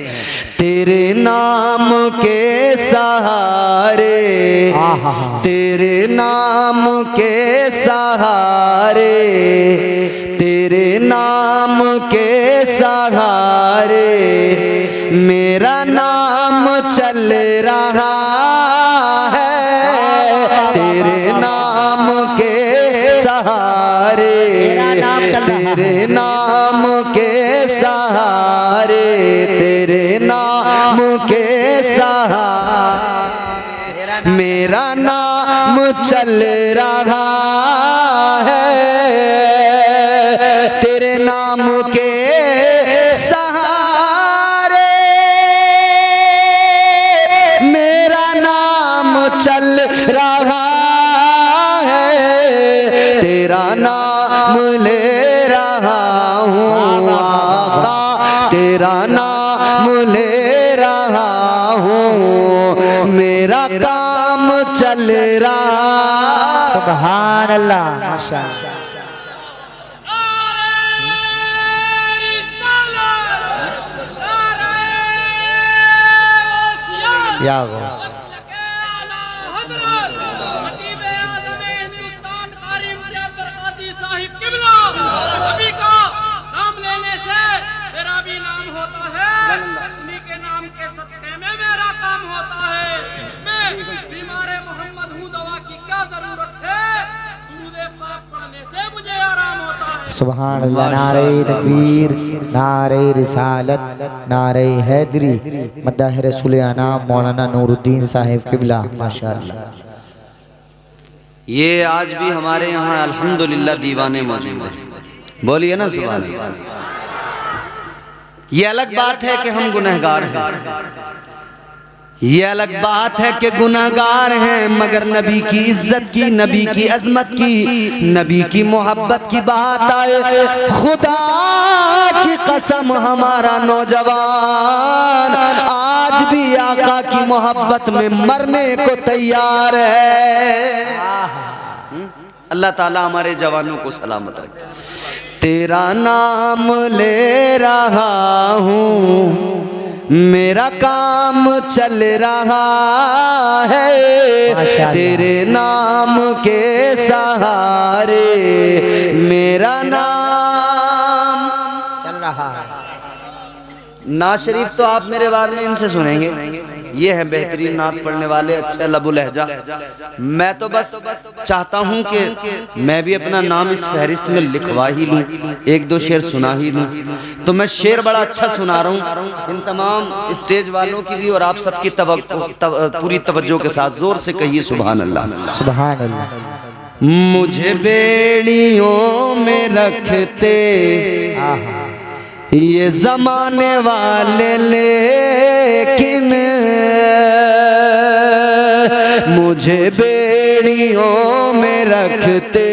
तेरे नाम के सहारे, तेरे नाम के सहारे, तेरे नाम के सहारे मेरा नाम चल रहा है। तेरे नाम के सहारे, तेरे नाम के सहारे, तेरे नाम के सहारे मेरा नाम चल रहा है। तेरे नाम के सहारे मेरा नाम चल रहा है। तेरा नाम ले रहा हूँ आका, तेरा नाम ले रहा हूँ, मेरा काम चल रहा। सुभान अल्लाह माशाअल्लाह। या गौस सुभान अल्लाह। नारे तकबीर, नारे रिसालत, नारे हैदरी, मद्दाह रसूल आना मौलाना नूरुद्दीन साहिब किबला माशाअल्लाह। ये आज भी हमारे यहाँ अल्हम्दुलिल्लाह दीवाने मौजूद हैं। बोलिए ना सुभान अल्लाह। ये अलग बात है कि हम गुनहगार हैं, ये अलग बात है कि गुनहगार हैं, मगर नबी की इज्जत की, नबी की अजमत की, नबी की मोहब्बत की बात आए, खुदा की कसम हमारा नौजवान आज भी आका की मोहब्बत में मरने को तैयार है। अल्लाह ताला हमारे जवानों को सलामत रखे। तेरा नाम ले रहा हूँ, मेरा काम चल रहा है। तेरे नाम के सहारे मेरा नाम चल रहा है। नात शरीफ तो आप मेरे बाद में इनसे सुनेंगे। ये है बेहतरीन नात पढ़ने वाले, अच्छा लबु लहजा। मैं तो बस चाहता हूँ कि मैं भी अपना नाम इस फहरिस्त में लिखवा ही लूँ, एक दो शेर सुना ही लूँ। तो मैं शेर बड़ा अच्छा सुना रहा हूँ इन तमाम स्टेज वालों की भी और आप सबकी पूरी तवज्जो के साथ जोर से कहिए सुभान अल्लाह। सुभान अल्लाह। मुझे बेड़ियों में रखते ये जमाने वाले, लेकिन मुझे बेड़ियों में रखते,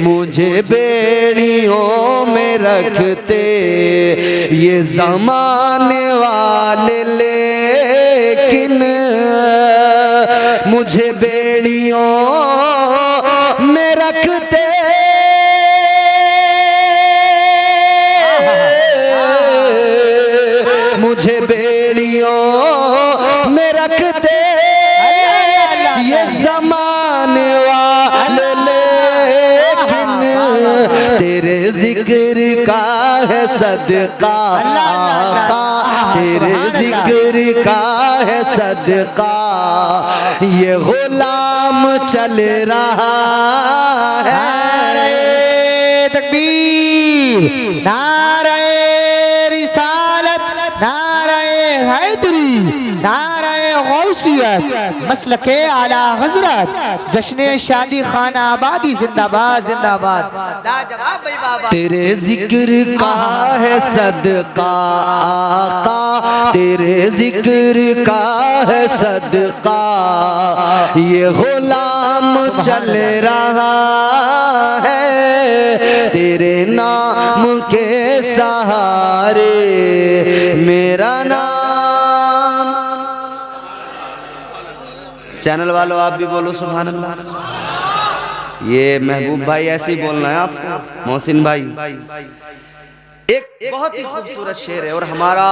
मुझे बेड़ियों में रखते ये जमाने वाले, लेकिन मुझे बेड़ियों में रखते मुझे बेड़ियों में रखते ये जमाने वाले, लेकिन तेरे जिक्र का है सदका आका, तेरे जिक्र का है सदका ये गुलाम चल रहा है। नारे तकबीर, नारे रिसालत, नारे हैदरी, नारे गौसियत, मसलके आला हजरत, जश्न शादी खाना आबादी जिंदाबाद जिंदाबाद। लाजवाब भाई बाबा। तेरे जिक्र का है सदका आका, तेरे जिक्र का है सदका ये गुलाम चल रहा है। तेरे नाम के सहारे मेरा नाम चैनल वालों आप भी बोलो सुभान अल्लाह। ये महबूब भाई ऐसे ही बोलना है आपको, मोहसिन भाई। एक बहुत ही खूबसूरत शेर है। और हमारा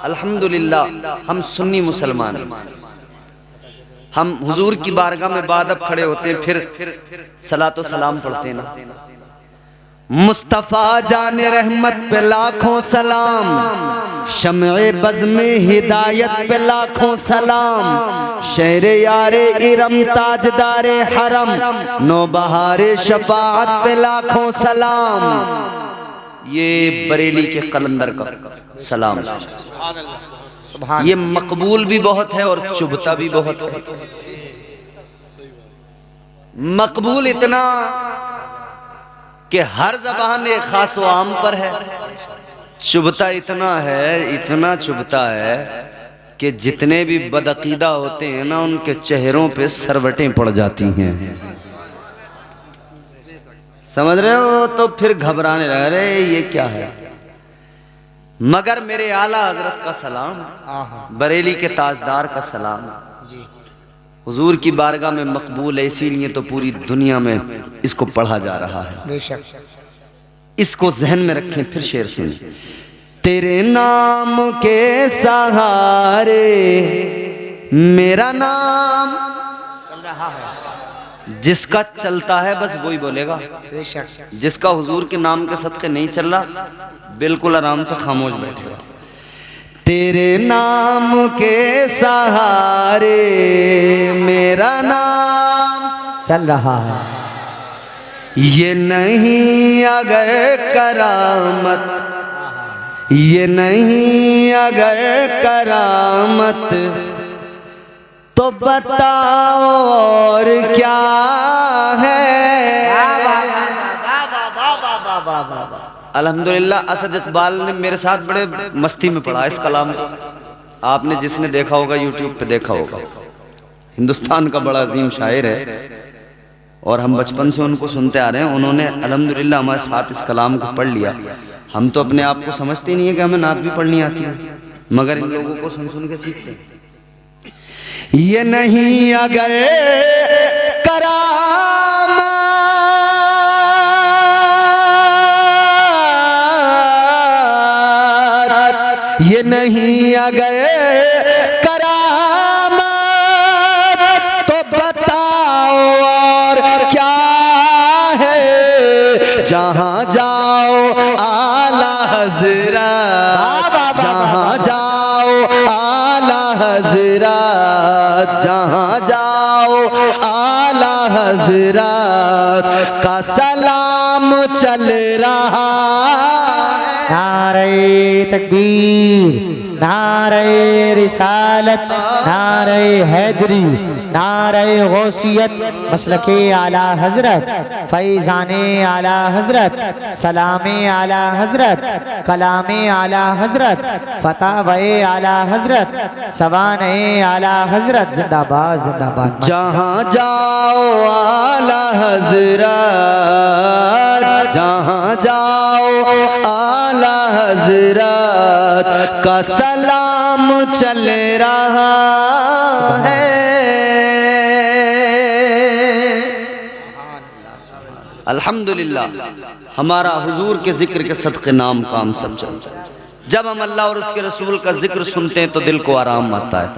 अल्हम्दुलिल्लाह हम सुन्नी मुसलमान, हम हुजूर की बारगाह में बाद अब खड़े होते हैं, फिर सलातो सलाम पढ़ते हैं ना। मुस्तफ़ा जाने रहमत पे लाखों सलाम, शम्ए बज़ में हिदायत पे लाखों सलाम, शेर यारे इरम ताजदारे हरम, नौबहारे शफाअत पे लाखों सलाम। ये बरेली के कलंदर का सलाम। ये मकबूल भी बहुत है और चुभता भी बहुत है। मकबूल इतना कि हर ज़बान एक खास व आम पर है, चुभता इतना है, इतना चुभता है कि जितने भी बदअकीदा होते हैं ना, उनके चेहरों पे सरवटें पड़ जाती हैं। समझ रहे हो? तो फिर घबराने लगे, अरे ये क्या है। मगर मेरे आला हजरत का सलाम, बरेली के ताजदार का सलाम हुजूर की बारगाह में मकबूल है, इसीलिए तो पूरी दुनिया में इसको पढ़ा जा रहा है। बेशक। इसको जहन में रखें। फिर शेर सुनिए। तेरे नाम के सहारे मेरा नाम चल रहा है। जिसका चलता है बस वही बोलेगा। बेशक। जिसका हुजूर के नाम के सदके नहीं चल रहा, बिल्कुल आराम से खामोश बैठेगा। तेरे नाम के सहारे मेरा नाम चल रहा है। ये नहीं अगर करामत, ये नहीं अगर करामत, तो बताओ और क्या है। अल्हम्दुलिल्लाह असद इकबाल ने मेरे साथ बड़े मस्ती में पढ़ा इस कलाम को। आपने जिसने देखा होगा, यूट्यूब पे देखा होगा। हिंदुस्तान का बड़ा अजीम शायर है और हम बचपन से उनको सुनते आ रहे हैं। उन्होंने अल्हम्दुलिल्लाह हमारे साथ इस कलाम को पढ़ लिया। हम तो अपने आप को समझते ही नहीं है कि हमें नात भी पढ़नी आती है, मगर इन लोगों को सुन सुन के सीखते हैं। ये नहीं अगर करामत, ये नहीं अगर करामत, तो बताओ और क्या है। जहां जाओ आला हज़रत, जहां जाओ आला हज़रत, जहां जाओ आला हज़रत का सलाम चल रहा। नारे तकबीर, नारे रिसालत, नारे हैदरी, नारे गौसियत, मसलके आला हजरत, फैज़ाने आला हजरत, सलामे आला हजरत, कलामे आला हजरत, फतावे आला हजरत, सवाने आला हजरत। जिंदाबाद जिंदाबाद। जहाँ जाओ आला हज़रत, जहाँ जाओ आला हज़रत का सलाम चल रहा है। अल्हम्दुलिल्लाह हमारा हुजूर के जिक्र के सदक़े नाम काम सब चलता है। जब हम अल्लाह और उसके रसूल का जिक्र सुनते हैं तो दिल को आराम आता है,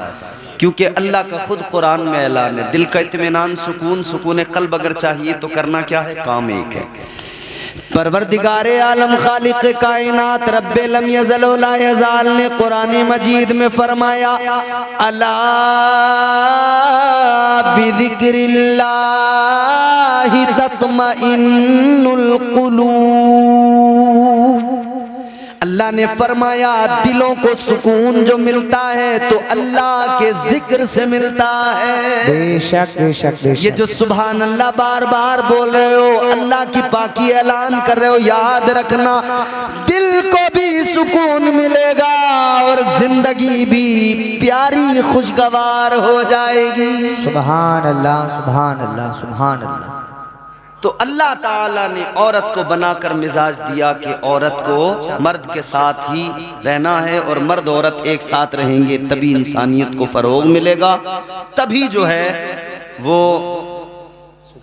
क्योंकि अल्लाह का खुद कुरान में ऐलान है, दिल का इत्मीनान, सुकून, सुकून कल्ब अगर चाहिए तो करना क्या है, काम एक है। परवरदिगारे आलम खालिक कायनात रब्बे लम यज़ल व ला यज़ाल ने कुरान मजीद में फरमाया, अला बिज़िक्रिल्लाहि तत्मइन्नुल क़ुलूब। अल्लाह ने फरमाया दिलों को सुकून जो मिलता है तो अल्लाह के जिक्र से मिलता है। बेशक बेशक बेशक। ये जो सुभान अल्लाह बार बार बोल रहे हो, अल्लाह की पाकी ऐलान कर रहे हो, याद रखना दिल को भी सुकून मिलेगा और जिंदगी भी प्यारी खुशगवार हो जाएगी। सुभान अल्लाह सुभान अल्लाह सुभान अल्लाह। तो अल्लाह ताला ने औरत को बनाकर मिजाज दिया कि औरत को मर्द के साथ ही रहना है और मर्द औरत एक साथ रहेंगे, तभी इंसानियत को फरोग मिलेगा, तभी जो है वो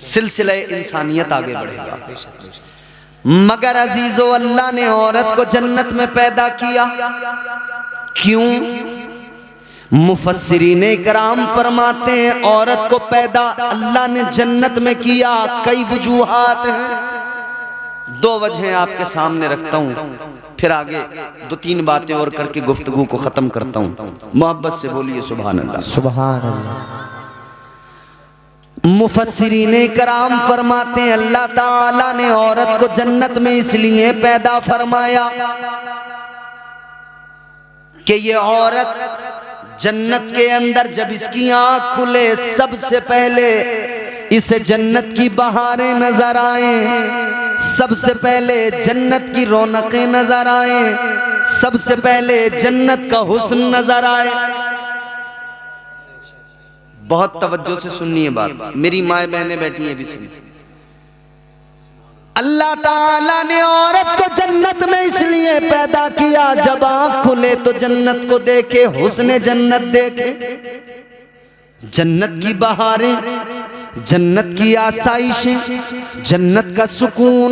सिलसिले इंसानियत आगे बढ़ेगा। मगर अजीजो, अल्लाह ने औरत को जन्नत में पैदा किया, क्यों? मुफस्सिरीन इकराम फरमाते हैं औरत को पैदा अल्लाह ने जन्नत में किया, कई वजूहात हैं। दो वजह आपके सामने रखता हूं, फिर आगे दो तीन बातें और करके गुफ्तगू को खत्म करता हूं। मोहब्बत से बोलिए सुभान अल्लाह। सुभान अल्लाह। मुफस्सिरीन इकराम फरमाते हैं अल्लाह ताला ने औरत को जन्नत में इसलिए पैदा फरमाया कि ये औरत जन्नत के अंदर जब इसकी आंख खुले, सबसे पहले इसे जन्नत की बहारें नजर आए, सबसे पहले जन्नत की रौनकें नजर आए, सबसे पहले जन्नत का हुस्न नजर आए। बहुत तवज्जो से सुनिए बात, मेरी माए बहनें बैठी हैं भी सुनिए। अल्लाह ताला ने औरत को जन्नत में इसलिए पैदा किया, जब आंख खुले तो जन्नत को देखे, हुस्न जन्नत देखे, जन्नत की बहारें, जन्नत की आसाइशें, जन्नत का सुकून,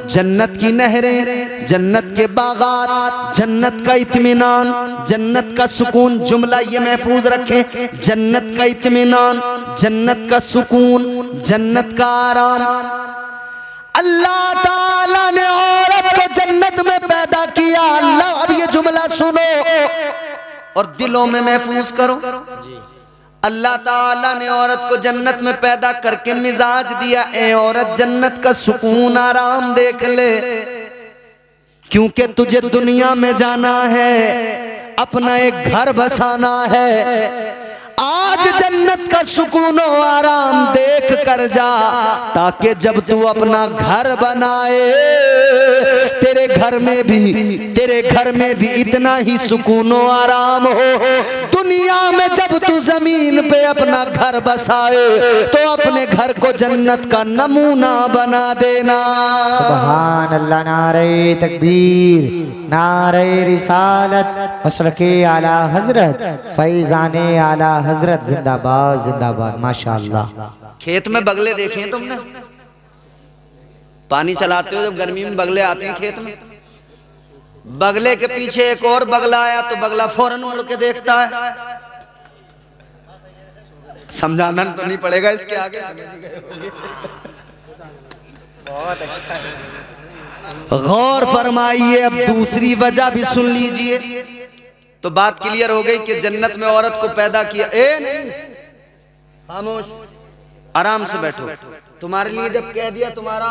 जन्नत की नहरें, जन्नत के बागात, जन्नत का इत्मीनान, जन्नत का सुकून। जुमला ये महफूज रखें, जन्नत का इत्मीनान, जन्नत का सुकून, जन्नत का आराम। अल्लाह ताला ने औरत को जन्नत में पैदा किया। अल्लाह, अब ये जुमला सुनो और दिलों में महफूज करो। अल्लाह ताला ने औरत को जन्नत में पैदा करके मिजाज दिया, ए औरत जन्नत का सुकून आराम देख ले, क्योंकि तुझे दुनिया में जाना है, अपना एक घर बसाना है। आज जन्नत का सुकून और आराम देख कर जा, ताकि जब तू अपना घर बनाए तेरे घर में भी इतना ही सुकून और आराम हो। दुनिया में जब तू जमीन पे अपना घर बसाए तो अपने घर को जन्नत का नमूना बना देना। सुभान अल्लाह। नारे तकबीर, नारे रिसालत, मसलके आला हजरत, फैजाने आला हजरत, जिंदाबाद जिंदाबाद, माशाअल्लाह। खेत में बगले देखे हैं तुमने? पानी चलाते हो जब गर्मी में बगले आते हैं खेत में, बगले के पीछे एक और बगला आया तो बगला फौरन उड़ के देखता है। समझाना तो नहीं पड़ेगा इसके आगे, बहुत अच्छा है। गौर फरमाइए, अब दूसरी वजह भी सुन लीजिए तो बात क्लियर हो गई कि जन्नत में औरत को पैदा किया। नहीं, खामोश, आराम से बैठो। तुम्हारे लिए जब कह दिया तुम्हारा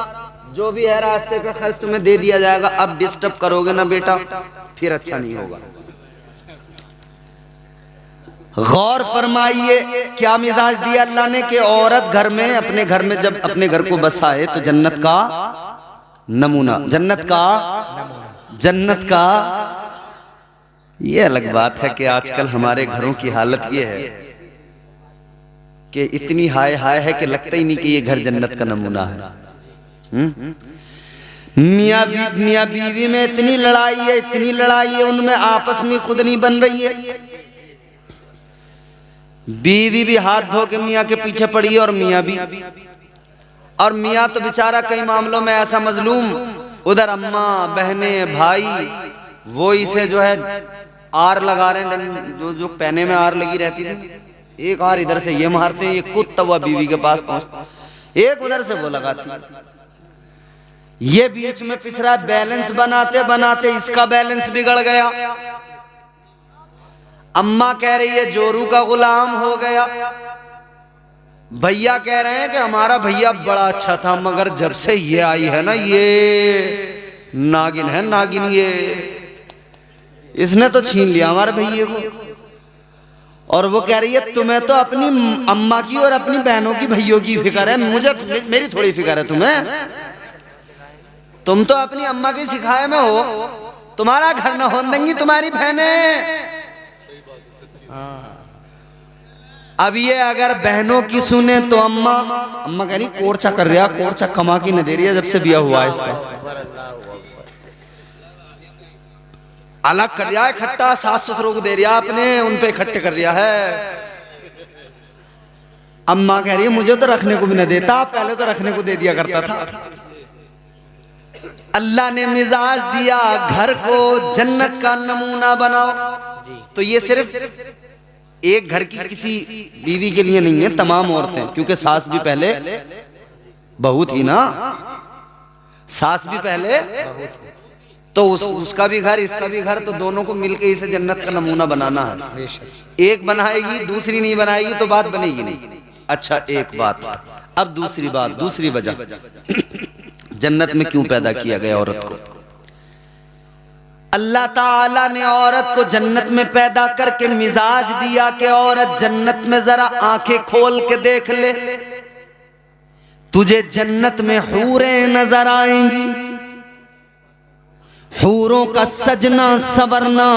जो भी है रास्ते का खर्च तुम्हें दे दिया जाएगा, अब डिस्टर्ब करोगे ना बेटा, फिर अच्छा नहीं होगा। गौर फरमाइए क्या मिजाज दिया अल्लाह ने कि औरत घर में, अपने घर में जब अपने घर को बसाए तो जन्नत का नमूना, जन्नत का। ये अलग बात है कि आजकल हमारे घरों की हालत ये है कि इतनी हाय हाय है कि लगता ही नहीं कि ये घर जन्नत का नमूना है। मियाँ बीवी में इतनी लड़ाई है, उनमें आपस में खुद नहीं बन रही है। बीवी भी हाथ धो के मियाँ के पीछे पड़ी है और मियाँ भी, और मियाँ तो बेचारा कई मामलों में ऐसा मजलूम, उधर अम्मा बहने भाई वो इसे जो है आर लगा रहे हैं, जो पहने में आर लगी रहती थी, एक आर इधर से ये मारते हैं, ये कुत्ता हुआ बीवी के पास पहुंचता, एक उधर से वो लगाती, ये बीच में पिसरा। बैलेंस बनाते बनाते इसका बैलेंस बिगड़ गया। अम्मा कह रही है जोरू का गुलाम हो गया, भैया कह रहे हैं कि हमारा भैया बड़ा अच्छा था, मगर जब से ये आई है ना, ये नागिन है, नागिन, ये इसने तो छीन लिया हमारे भैया को। और वो कह रही है तुम्हें तो अपनी अम्मा की और अपनी बहनों की, भैयों की फिक्र है, मुझे मेरी थोड़ी फिक्र है तुम्हें। तुम तो अपनी अम्मा की सिखाए में हो, तुम्हारा घर न होने देंगी तुम्हारी बहनें। अब ये अगर बहनों की सुने तो अम्मा अम्मा कह रही कोर्चा कर रहा, कोर्चा कमा की न दे रही है जब से बिया हुआ है इसका, अलग कर दिया है इकट्ठा, सास ससुरों को दे दिया आपने, उन पे इकट्ठे कर दिया है। अम्मा कह रही है मुझे तो रखने को भी न देता, पहले तो रखने को दे दिया करता था। अल्लाह ने मिजाज दिया घर को जन्नत का नमूना बनाओ, तो ये सिर्फ एक घर की किसी बीवी के लिए नहीं है, तमाम औरतें, क्योंकि सास भी पहले बहू थी ना, सास भी पहले तो उसका भी घर इसका भी घर, तो दोनों को मिलकर इसे जन्नत का नमूना बनाना है। एक बनाएगी दूसरी नहीं बनाएगी तो बात बनेगी नहीं। अच्छा एक बात, अब दूसरी बात, दूसरी वजह जन्नत में क्यों पैदा किया गया औरत को। अल्लाह ताला ने औरत को जन्नत में पैदा करके मिजाज दिया कि औरत जन्नत में जरा आंखें खोल के देख ले, तुझे जन्नत में हूरें नजर आएंगी, हूरों का सजना सवरना,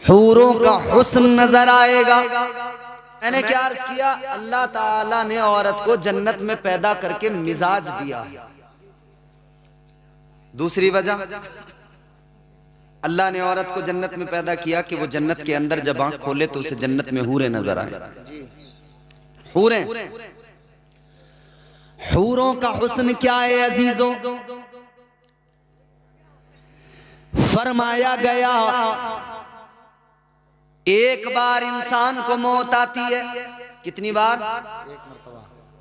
हूरों का हुस्न नजर आएगा। मैंने क्या अर्ज किया, अल्लाह ताला ने औरत को जन्नत में पैदा करके मिजाज दिया। दूसरी वजह, अल्लाह ने औरत को जन्नत में पैदा किया कि वो जन्नत के अंदर जब आंख खोले तो उसे जन्नत में हूरें नजर आए। हूरें, हूरों का हुस्न क्या है अजीजों, फरमाया गया एक बार इंसान को मौत आती है, कितनी बार,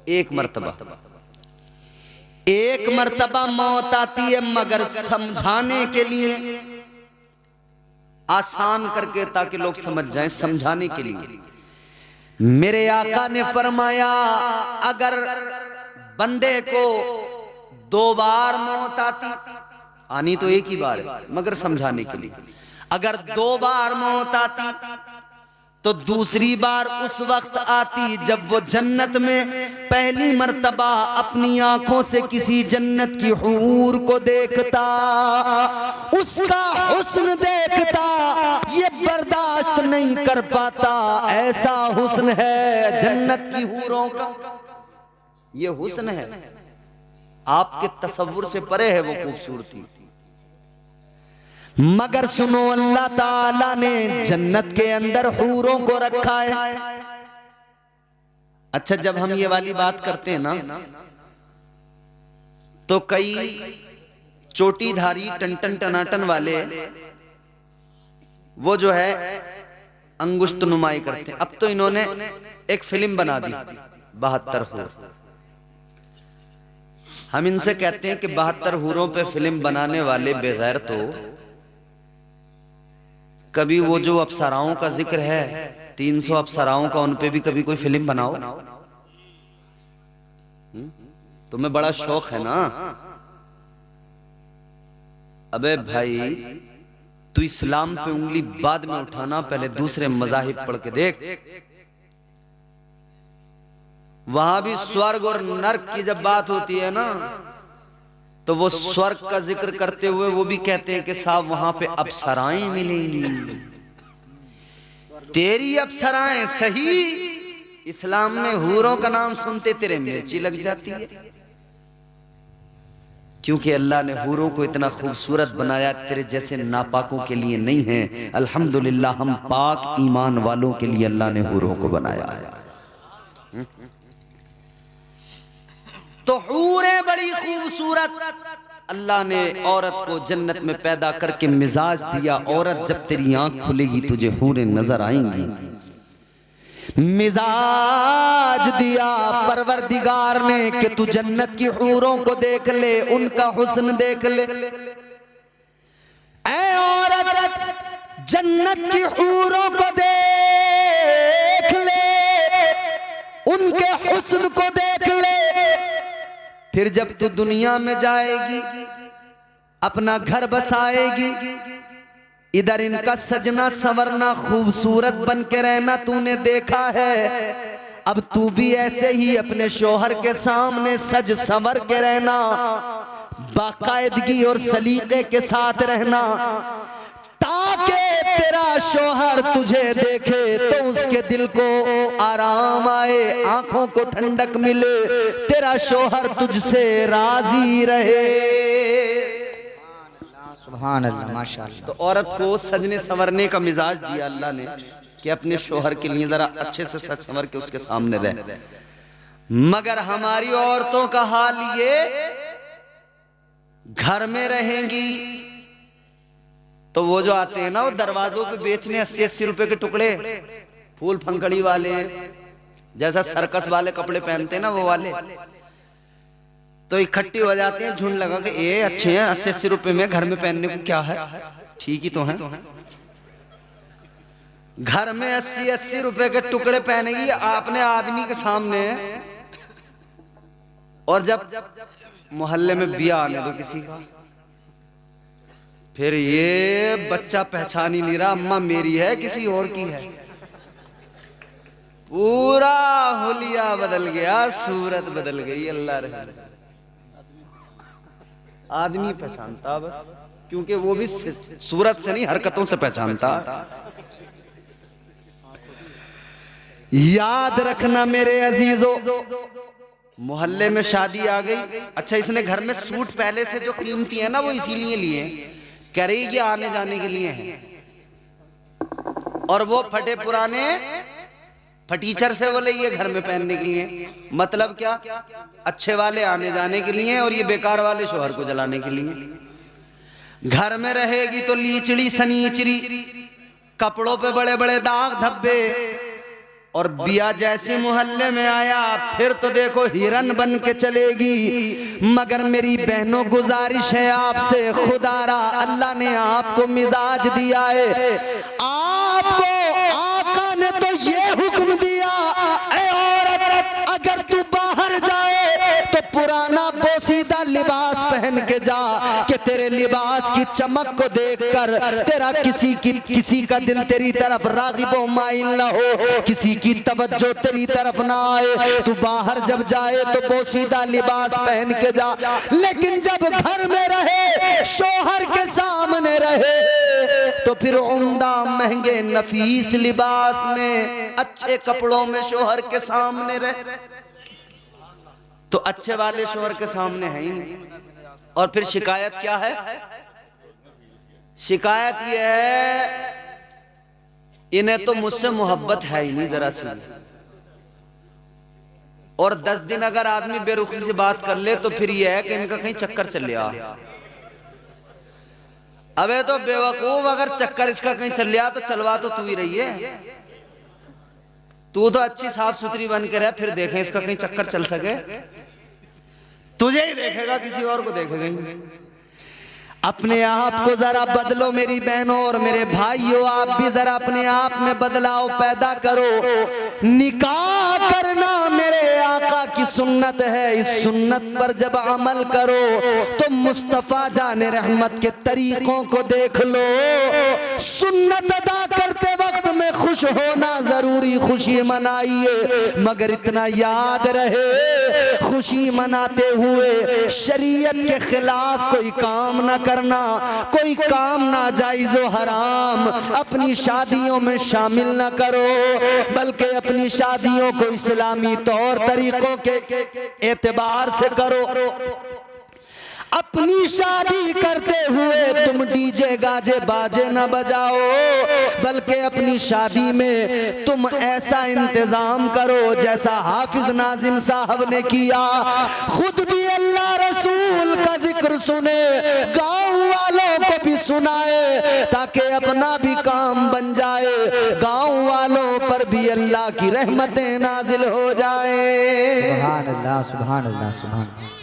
एक मर्तबा, एक मर्तबा मौत आती है, मगर समझाने के लिए, आसान करके ताकि लोग समझ जाएं, समझाने के लिए मेरे आका ने फरमाया अगर बंदे को 2 बार मौत आनी तो एक ही बार है, मगर समझाने के लिए, अगर 2 बार मौत आती तो दूसरी बार उस वक्त आती जब वो जन्नत में पहली मर्तबा अपनी आंखों से किसी जन्नत की हूर को देखता, उसका हुस्न देखता, ये बर्दाश्त नहीं कर पाता, ऐसा हुस्न है जन्नत की हूरों का, ये हुस्न है, आपके तसव्वुर से परे है वो खूबसूरती। मगर सुनो अल्लाह ताला ने जन्नत के अंदर हूरों को रखा है। अच्छा जब हम ये वाली बात करते हैं ना तो कई चोटीधारी टन टनाटन वाले वो जो है अंगुष्ठ नुमाई करते हैं। अब तो इन्होंने एक फिल्म बना दी 72 हूर। हम इनसे कहते हैं कि 72 हूरों पे फिल्म बनाने वाले बेगैर तो कभी वो जो अप्सराओं का जिक्र है 300 अप्सराओं का, उन पे भी कभी कोई फिल्म बनाओ। तुम्हें बड़ा शौक है ना, अबे भाई तू इस्लाम पे उंगली बाद में उठाना, पहले दूसरे मजाहिब पढ़ के देख। वहां भी स्वर्ग और नर्क की जब बात होती है ना तो वो स्वर्ग का जिक्र करते हुए वो भी कहते हैं कि साहब वहां पे अप्सराएं मिलेंगी। तेरी अप्सराएं सही, इस्लाम में हूरों का नाम सुनते तेरे मिर्ची लग जाती है, क्योंकि अल्लाह ने हूरों को इतना खूबसूरत बनाया, तेरे जैसे नापाकों के लिए नहीं है। अल्हम्दुलिल्लाह हम पाक ईमान वालों के लिए अल्लाह ने हूरों को बनाया है। तो हूरें बड़ी खूबसूरत, अल्लाह ने औरत को जन्नत में पैदा करके मिजाज दिया। औरत जब तेरी आंख खुलेगी तुझे हूरें नजर आएंगी। मिजाज दिया परवरदिगार ने कि तू जन्नत की हूरों को देख ले, उनका हुस्न देख ले। ऐ औरत जन्नत की हूरों को देख ले, उनके हुस्न को देख ले। फिर जब तू दुनिया में जाएगी, अपना घर बसाएगी, इधर इनका सजना संवरना, खूबसूरत बन के रहना तूने देखा है। अब तू भी ऐसे ही अपने शोहर के सामने सज संवर के रहना, बाकायदगी और सलीके के साथ रहना, ताकि तेरा शौहर तुझे देखे तो उसके दिल को आराम आए, आंखों को ठंडक मिले, तेरा शौहर तुझसे राजी रहे। सुभान अल्लाह, माशाअल्लाह। तो औरत को सजने संवरने का मिजाज दिया अल्लाह ने कि अपने शौहर के लिए जरा अच्छे से सज संवर के उसके सामने रहे। मगर हमारी औरतों का हाल ये, घर में रहेंगी तो वो जो आते हैं ना वो दरवाजों पे बेचने 80-80 रुपए के टुकड़े, फूल फंकड़ी वाले, जैसा सर्कस वाले कपड़े पहनते हैं ना वो वाले, तो इकट्ठी हो जाते हैं झुंड लगा के, ये अच्छे हैं 80-80 रुपए में, घर में पहनने को क्या है, ठीक ही तो है। घर में 80-80 रुपए के टुकड़े पहनेगी आपने आदमी के सामने, और जब मोहल्ले में बिया आने दो किसी का, फिर ये बच्चा पहचान ही नहीं रहा अम्मा मेरी है किसी और की है, पूरा हुलिया बदल गया, सूरत बदल गई। अल्लाह रहे, आदमी पहचानता बस, क्योंकि वो भी सूरत से नहीं हरकतों से पहचानता। याद रखना मेरे अजीजों, मोहल्ले में शादी आ गई, अच्छा इसने घर में सूट पहले से जो कीमती है ना वो इसीलिए लिए, कह रही ये आने जाने के लिए हैं, और वो फटे पुराने फटीचर से बोले ये घर में पहनने के लिए, मतलब क्या, अच्छे वाले आने जाने के लिए और ये बेकार वाले शोहर को जलाने के लिए। घर में रहेगी तो लीचड़ी सनीचरी, कपड़ों पे बड़े बड़े दाग धब्बे, और बिया जैसे मोहल्ले में आया फिर तो देखो हिरन बन के चलेगी। मगर मेरी बहनों गुजारिश है आपसे, खुदारा अल्लाह ने आपको मिजाज दिया है, आपको आका ने तो ये हुक्म दिया, ऐ औरत अगर तू बाहर जाए तो पुराना पोसीदा लिबास पहन के जा, कि तेरे लिबास की चमक को देखकर तेरा किसी का दिल तेरी तरफ रागिबो माइल ना हो, किसी की तवज्जो तेरी तरफ ना आए। तू बाहर जब जाए तो पोसीदा लिबास पहन के जा, लेकिन जब घर में रहे, शौहर के सामने रहे, तो फिर उम्दा महंगे नफीस लिबास में, अच्छे कपड़ों में शौहर के सामने रहे, तो अच्छे वाले शौहर के सामने है ही नहीं। और फिर शिकायत क्या है, शिकायत यह है इन्हें तो मुझसे मोहब्बत है ही नहीं जरा सी, और 10 दिन अगर आदमी बेरुखी से बात कर ले तो फिर यह है कि इनका कहीं चक्कर चल लिया। अबे तो बेवकूफ, अगर चक्कर इसका कहीं चल लिया तो चलवा तो तू ही रही है, तू तो अच्छी साफ सुथरी बन के रह, फिर देखें इसका कहीं चक्कर चल सके, तुझे ही देखेगा किसी और को देखेगा ही। अपने आप को जरा बदलो मेरी बहनों और मेरे भाइयों, आप भी जरा अपने आप में बदलाव पैदा करो। निकाह करना मेरे आका की सुन्नत है, इस सुन्नत पर जब अमल करो तो मुस्तफा जाने रहमत के तरीकों को देख लो। सुन्नत अदा करते वक्त में खुश होना जरूरी, खुशी मनाइए, मगर इतना याद रहे खुशी मनाते हुए शरीयत के खिलाफ कोई काम ना करना, कोई काम नाजायज़ व हराम अपनी शादियों में शामिल ना करो, बल्कि अपनी शादियों को इस्लामी तौर तरीकों के एतबार से करो। अपनी शादी करते हुए तुम डीजे गाजे बाजे न बजाओ, बल्कि अपनी शादी में तुम ऐसा इंतजाम करो जैसा हाफिज नाजिम साहब ने किया। खुद भी अल्लाह रसूल का जिक्र सुने, गांव वालों को भी सुनाए, ताकि अपना भी काम बन जाए, गांव वालों पर भी अल्लाह की रहमतें नाजिल हो जाए। सुभान अल्लाह, सुभान अल्लाह, सुभान अल्लाह।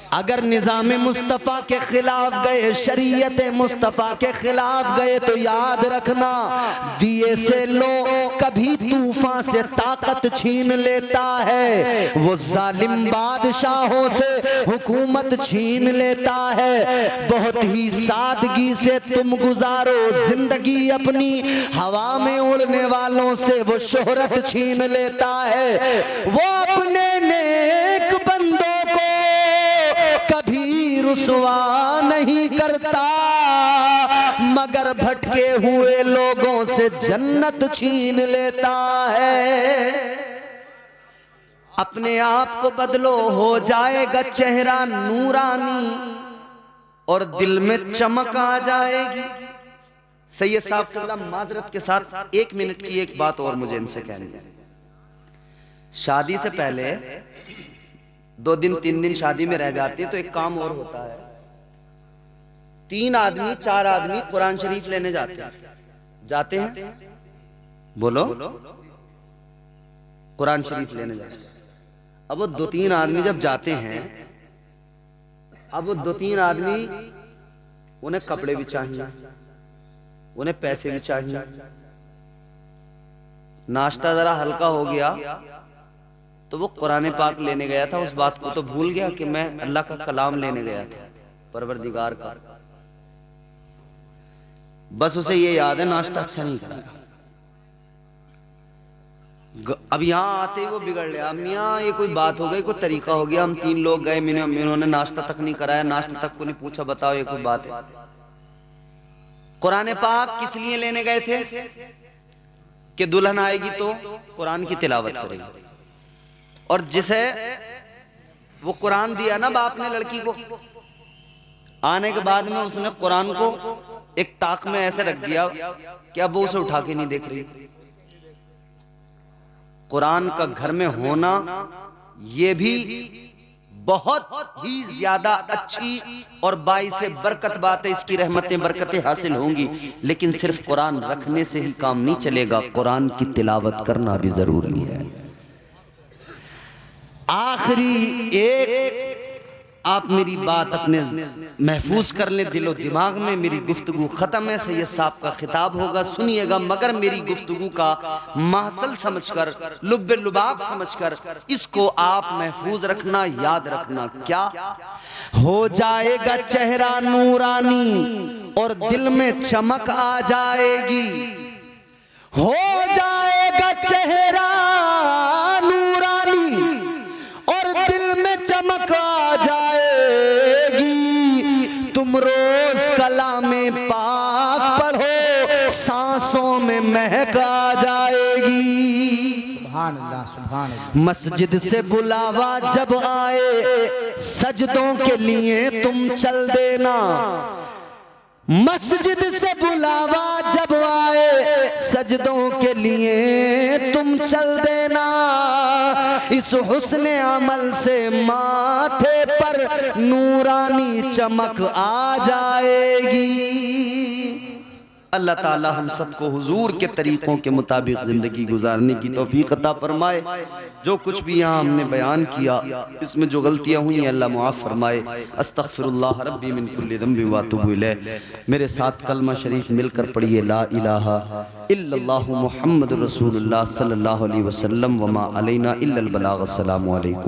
अगर निज़ाम मुस्तफ़ा के खिलाफ गए, शरीयत मुस्तफ़ा के खिलाफ गए, तो याद रखना दिए से लो कभी तूफान से ताकत छीन लेता है, वो जालिम बादशाहों से हुकूमत छीन लेता है। बहुत ही सादगी से तुम गुजारो जिंदगी अपनी, हवा में उड़ने वालों से वो शोहरत छीन लेता है। वो अपने नेक बंदों को कभी रुसवा नहीं करता, मगर भटके हुए लोगों से जन्नत छीन लेता है। अपने आप को बदलो, हो जाएगा चेहरा नूरानी और दिल में चमक आ जाएगी। सैयद साहब क़िबला माजरत के साथ 1 मिनट की एक बात और मुझे इनसे कहनी है। शादी से पहले 2 दिन 3 दिन शादी में रह जाते हैं तो एक काम और होता है। 3 आदमी 4 आदमी कुरान शरीफ लेने जाते हैं बोलो, कुरान शरीफ लेने जाते हैं। अब वो 2-3 आदमी जब जाते हैं, अब वो 2-3 आदमी, उन्हें कपड़े भी चाहिए, उन्हें पैसे भी चाहिए, नाश्ता जरा हल्का हो गया तो वो कुरान पाक लेने गया था, उस बात को तो भूल गया कि मैं अल्लाह का कलाम लेने गया था, परवरदिगार का। बस उसे ये याद है नाश्ता अच्छा नहीं करा। अब यहाँ आते ही वो बिगड़ लिया, मियाँ ये कोई बात हो गई, कोई तरीका हो गया, हम 3 लोग गए, इन्होंने नाश्ता तक नहीं कराया, नाश्ता तक को नहीं पूछा, बताओ ये कोई बात है। कुरान पाक किस लिए लेने गए थे कि दुल्हन आएगी तो कुरान की तिलावत करेगी, और जिसे वो कुरान दिया ना बाप ने लड़की को, आने के बाद में उसने कुरान को एक ताक में ऐसे रख दिया कि अब वो उसे उठा के नहीं देख रही। कुरान का घर में होना ये भी बहुत ही ज्यादा अच्छी और बाइसे बरकत बात है, इसकी रहमतें बरकतें हासिल होंगी। लेकिन सिर्फ कुरान रखने से ही काम नहीं चलेगा, कुरान की तिलावत करना भी जरूरी है। आखिरी एक आप मेरी बात अपने महफूज कर लें दिलो दिमाग में, मेरी गुफ्तगू खत्म है, सैयद साहब का खिताब होगा, सुनिएगा, मगर मेरी गुफ्तगू का महसल समझकर, लुब्बे लुबाब समझकर इसको आप महफूज रखना, याद रखना। क्या हो जाएगा चेहरा नूरानी और दिल में चमक आ जाएगी, हो जाएगा चेहरा नूरानी और दिल में चमक आ जाएगी। तुम रोज कलामे पाक पढ़ो, सांसों में महक आ जाएगी। सुभान अल्लाह, सुभान अल्लाह। मस्जिद से बुलावा जब आए, सजदों के लिए तुम चल देना। मस्जिद से बुलावा जब आए, सजदों के लिए तुम चल देना। इस हुस्ने अमल से माथे पर नूरानी चमक आ जाएगी। अल्लाह ताला हम सबको हुजूर के तरीकों के मुताबिक ज़िंदगी गुजारने की तौफीक अता फरमाए। जो कुछ भी यहाँ हमने बयान किया, इसमें जो गलतियाँ हुई हैं अल्लाह मुआफ़ फरमाए। अस्तग़फिरुल्लाह रब्बी मिन कुल्लि ज़ंबि व अतूबु इलैह। मेरे साथ कलमा शरीफ मिलकर पढ़िए, ला इलाहा इल्लल्लाहु मुहम्मदुर रसूलुल्लाह सल्लल्लाहु अलैहि वसल्लम व मा अलैना इल्लल बलाग। अस्सलामु अलैकुम।